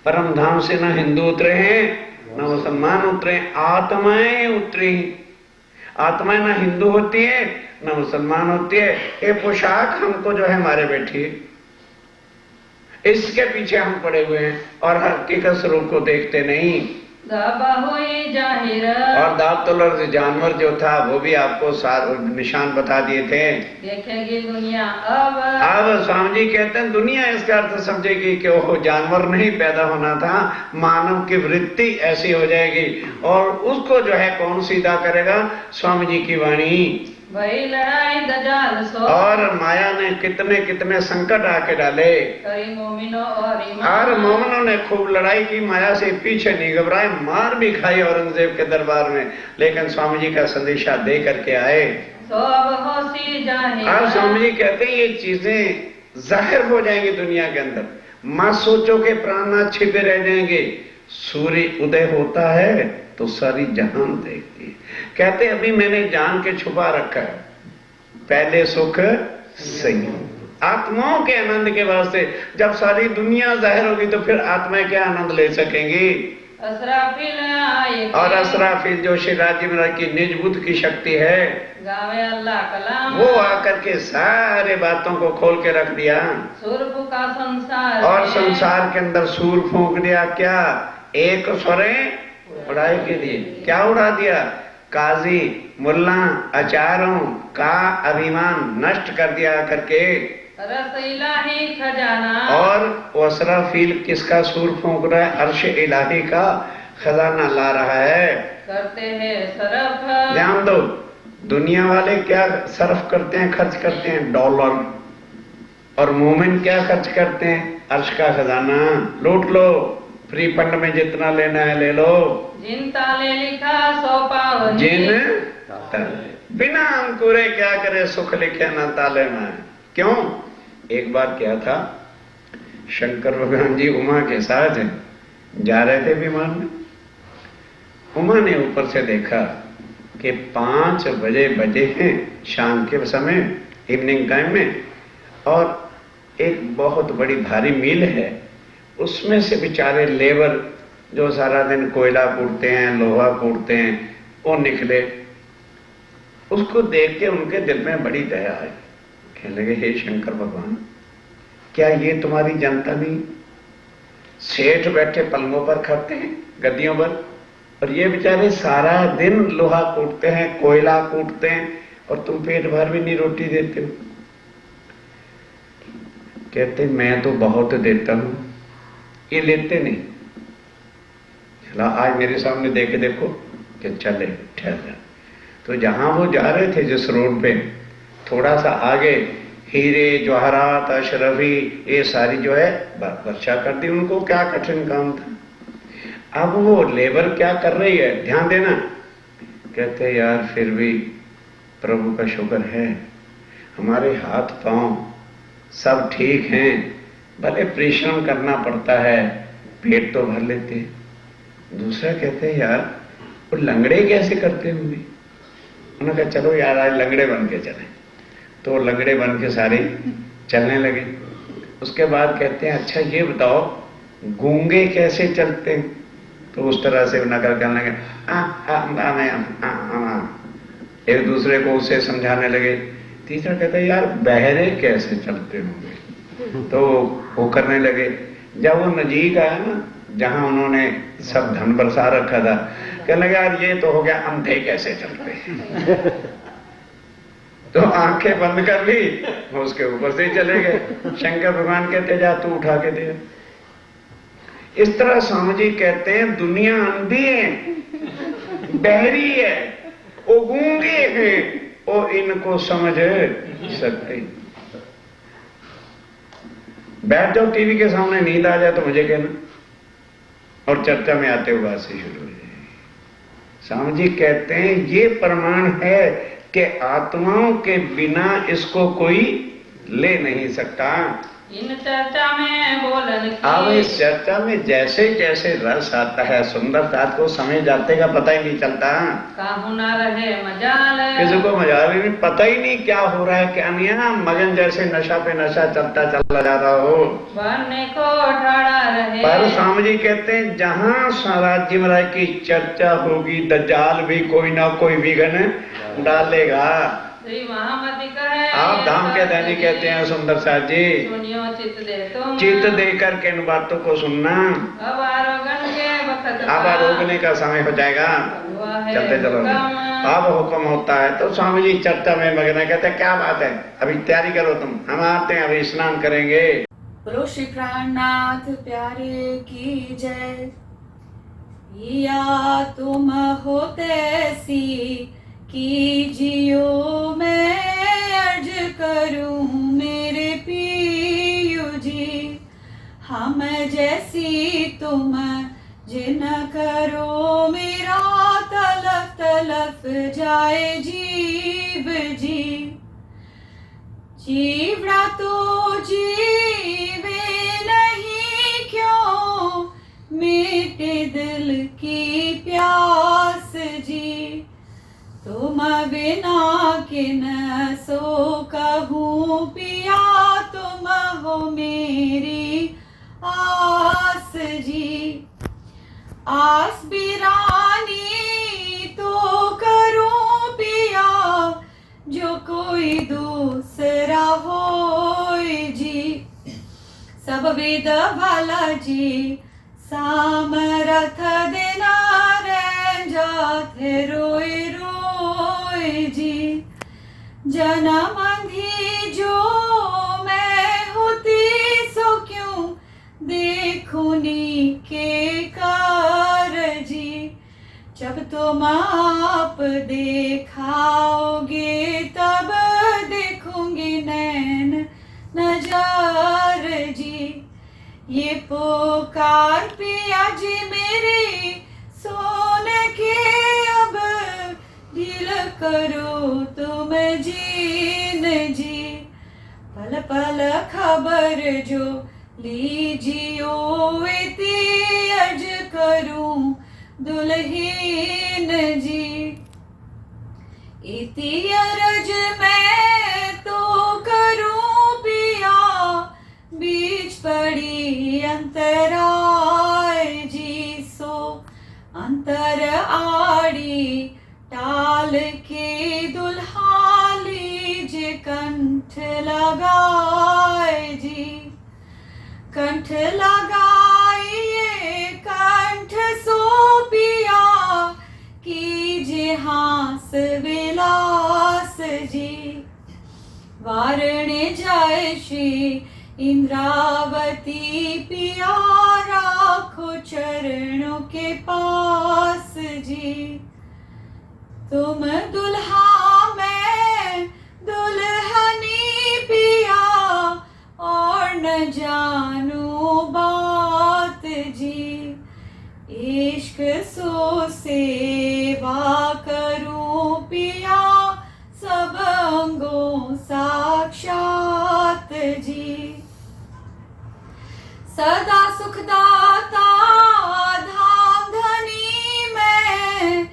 परम धाम से ना हिंदू उतरे हैं ना मुसलमान उतरे, आत्माएं उतरी। आत्माएं ना हिंदू होती है ना मुसलमान होती है। ये पोशाक हमको जो है हमारे बैठी है, इसके पीछे हम पड़े हुए हैं और हकीकत स्वरूप को देखते नहीं। दाबा हुई जाहिर, और दाबतुल जानवर जो था वो भी आपको निशान बता दिए थे। देखेगी दुनिया अब स्वामी जी कहते हैं दुनिया इसका अर्थ समझेगी कि वो जानवर नहीं पैदा होना था, मानव की वृत्ति ऐसी हो जाएगी। और उसको जो है कौन सीधा करेगा? स्वामी जी की वाणी। वही लड़ाई दजाल सो, और माया ने कितने कितने संकट आके डाले, करी मोमिनो और और मोमिनों ने खूब लड़ाई की, माया से पीछे नहीं घबराए, मार भी खाई औरंगजेब के दरबार में, लेकिन स्वामी जी का संदेशा दे करके आए। सो अब होशी जाहिर, और स्वामी जी कहते हैं ये चीजें जाहिर हो जाएंगी दुनिया के अंदर। मत सोचो कि प्राणनाथ छिपे रह जाएंगे। सूर्य उदय होता है तो सारी जहान देखती है। कहते अभी मैंने जान के छुपा रखा है, पहले सुख संयम आत्माओं के आनंद के वास्ते। जब सारी दुनिया जाहिर होगी तो फिर आत्माएं क्या आनंद ले सकेंगी? असराफिल आए, और असराफिल जो श्री राज्य महाराज की निज बुद्ध की शक्ति है, गावे अल्लाह कलाम, वो आकर के सारे बातों को खोल के रख दिया। सुर्फ का संसार, और संसार के अंदर सूर फूंक दिया। क्या? एक स्वरें उड़ाई के लिए क्या उड़ा दिया? काजी मुल्ला आचारों का अभिमान नष्ट कर दिया करके। रस इलाही खजाना, और असराफील किसका सूर फूंक रहा है? अर्श इलाही का खजाना ला रहा है। करते हैं सरफ, ध्यान दो, दुनिया वाले क्या सर्फ करते हैं? खर्च करते हैं डॉलर। और मोमिन क्या खर्च करते हैं? अर्श का खजाना। लूट लो, फ्री फंड में जितना लेना है ले लो। जिन ताले लिखा सो पावनी, जिन ताले बिना अंकुरे क्या करे, सुख लिखे ना ताले में। क्यों? एक बार क्या था, शंकर भगवान जी उमा के साथ जा रहे थे विमान में। उमा ने ऊपर से देखा कि 5 बजे हैं शाम के समय, इवनिंग टाइम में, और एक बहुत बड़ी भारी मिल है, उसमें से बेचारे लेबर जो सारा दिन कोयला कूटते हैं, लोहा कूटते हैं, वो निकले। उसको देख के उनके दिल में बड़ी दया आई। कहने लगे हे शंकर भगवान, क्या ये तुम्हारी जनता नहीं? सेठ बैठे पलंगों पर खाते हैं, गद्दियों पर, और ये बेचारे सारा दिन लोहा कूटते हैं, कोयला कूटते हैं, और तुम पेट भर भी नहीं रोटी देते हो। कहते मैं तो बहुत देता हूं, ये लेते नहीं। चला आज मेरे सामने देखे देखो कि चले ठहर। तो जहां वो जा रहे थे जिस रोड पे, थोड़ा सा आगे हीरे जवाहरात अशरफी ये सारी जो है वर्षा कर दी। उनको क्या कठिन काम था। अब वो लेबर क्या कर रही है, ध्यान देना। कहते यार फिर भी प्रभु का शुक्र है, हमारे हाथ पांव सब ठीक हैं, भले परिश्रम करना पड़ता है, पेट तो भर लेते। दूसरा कहते यार वो लंगड़े कैसे करते होंगे। उन्होंने कहा चलो यार आज लंगड़े बन के चले। तो लंगड़े बन के सारे चलने लगे। उसके बाद कहते हैं अच्छा ये बताओ गूंगे कैसे चलते हैं। तो उस तरह से नकल करने लगे, एक दूसरे को उसे समझाने लगे। तीसरा कहते हैं यार बहरे कैसे चलते होंगे। तो वो करने लगे। जब वो नजीक आया ना जहां उन्होंने सब धन बरसा रखा था, कहने लगे यार ये तो हो गया अंधे कैसे चलते। तो आंखें बंद कर ली, उसके ऊपर से ही चले गए। शंकर भगवान कहते जा तू उठा के दे। इस तरह स्वामी जी कहते हैं दुनिया अंधी है, बहरी है, वो गूंगे हैं, वो इनको समझ सकते। बैठ जाओ टीवी के सामने, नींद आ जाए तो मुझे कहना, और चर्चा में आते हुए बात से शुरू हो जाए। स्वामी जी कहते हैं ये प्रमाण है कि आत्माओं के बिना इसको कोई ले नहीं सकता। इन चर्चा में बोलन की। अब इस चर्चा में जैसे जैसे रस आता है, सुंदरता को समय जाते का पता ही नहीं चलता। काहू ना रहे मजाल, किसी को मजाल नहीं, पता ही नहीं क्या हो रहा है क्या नहीं है। मगन जैसे नशा पे नशा चलता चला जा रहा हो, बनने को ठाड़ा रहे। पर स्वामी जी कहते हैं जहां राज्य महाराज की चर्चा होगी, दज्जाल भी कोई ना कोई विघ्न डालेगा। श्री महामती कहे आप धाम के धनी कहते हैं सुंदर साथ जी, सुनियो चित्त दे तुम, चित्त देकर के इन बातों को सुनना। अब आरोगण के वक्त अब रोकने का समय हो जाएगा, चलते चलो। अब हुक्म होता है तो स्वामी जी चर्चा में मगन है। कहते हैं क्या बात है, अभी तैयारी करो तुम, हम आते हैं, अभी स्नान करेंगे। बोलो श्री प्राणनाथ प्यारे की जय। या तुम होते सी कीजियो मैं अर्ज करूं मेरे पियु जी। हम जैसी तुम जिन करो मेरा तलफ तलफ जाए जीव जी। जीवड़ा तो जीवे नहीं क्यों, मेरे दिल की प्यास जी। तुम बिना किन सो कहूँ पिया, तुम हो मेरी आस जी। आस बिरानी तो करूँ पिया, जो कोई दूसरा हो जी। सब वेद भला जी सामरथ देना रे जाते रोए रोए जी। जन्म अंधी जो मैं होती सो क्यों देखूनी के कार जी। जब तुम आप देखाओगे तब देखूंगी नैन नजार जी। ये पुकार पिया जी मेरी सोन के, अब ढील करो तुम जीन जी। पल पल खबर जो लीजियो इति अर्ज करूं दुल्हीन जी। इति अर्ज मैं तो करूं पिया, बीच पड़ी अंतराय जी। सो अंतर आड़ी टाल के दुल्हा लीजे कंठ लगाए जी। कंठ लगाइए कंठ सो पिया, विलास जी। वारणे जाए श्री इंद्रावती पिया राखो चरणों के पास जी। तुम दुल्हा मैं दुल्हनी पिया और न जानू बात जी। इश्क सो सेवा करूं पिया सब अंगों साक्षात जी। सदा सुखदाता धाम धनी मैं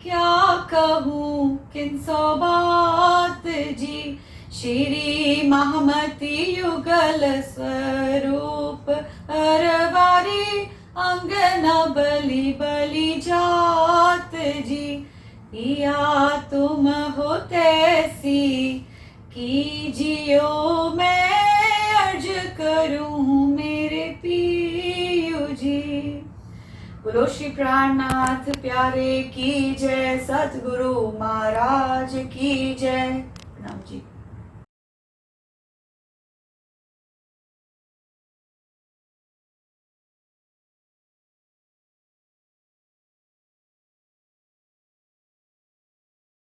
क्या कहूँ किन सौ बात जी। श्री महामती युगल स्वरूप अरवारी अंगना बलि बलि जात जी। या तुम हो तैसी कीजियो मैं अर्ज करूं मेरे पियु जी। बोलो श्री प्राणनाथ प्यारे की जय। सतगुरु महाराज की जय।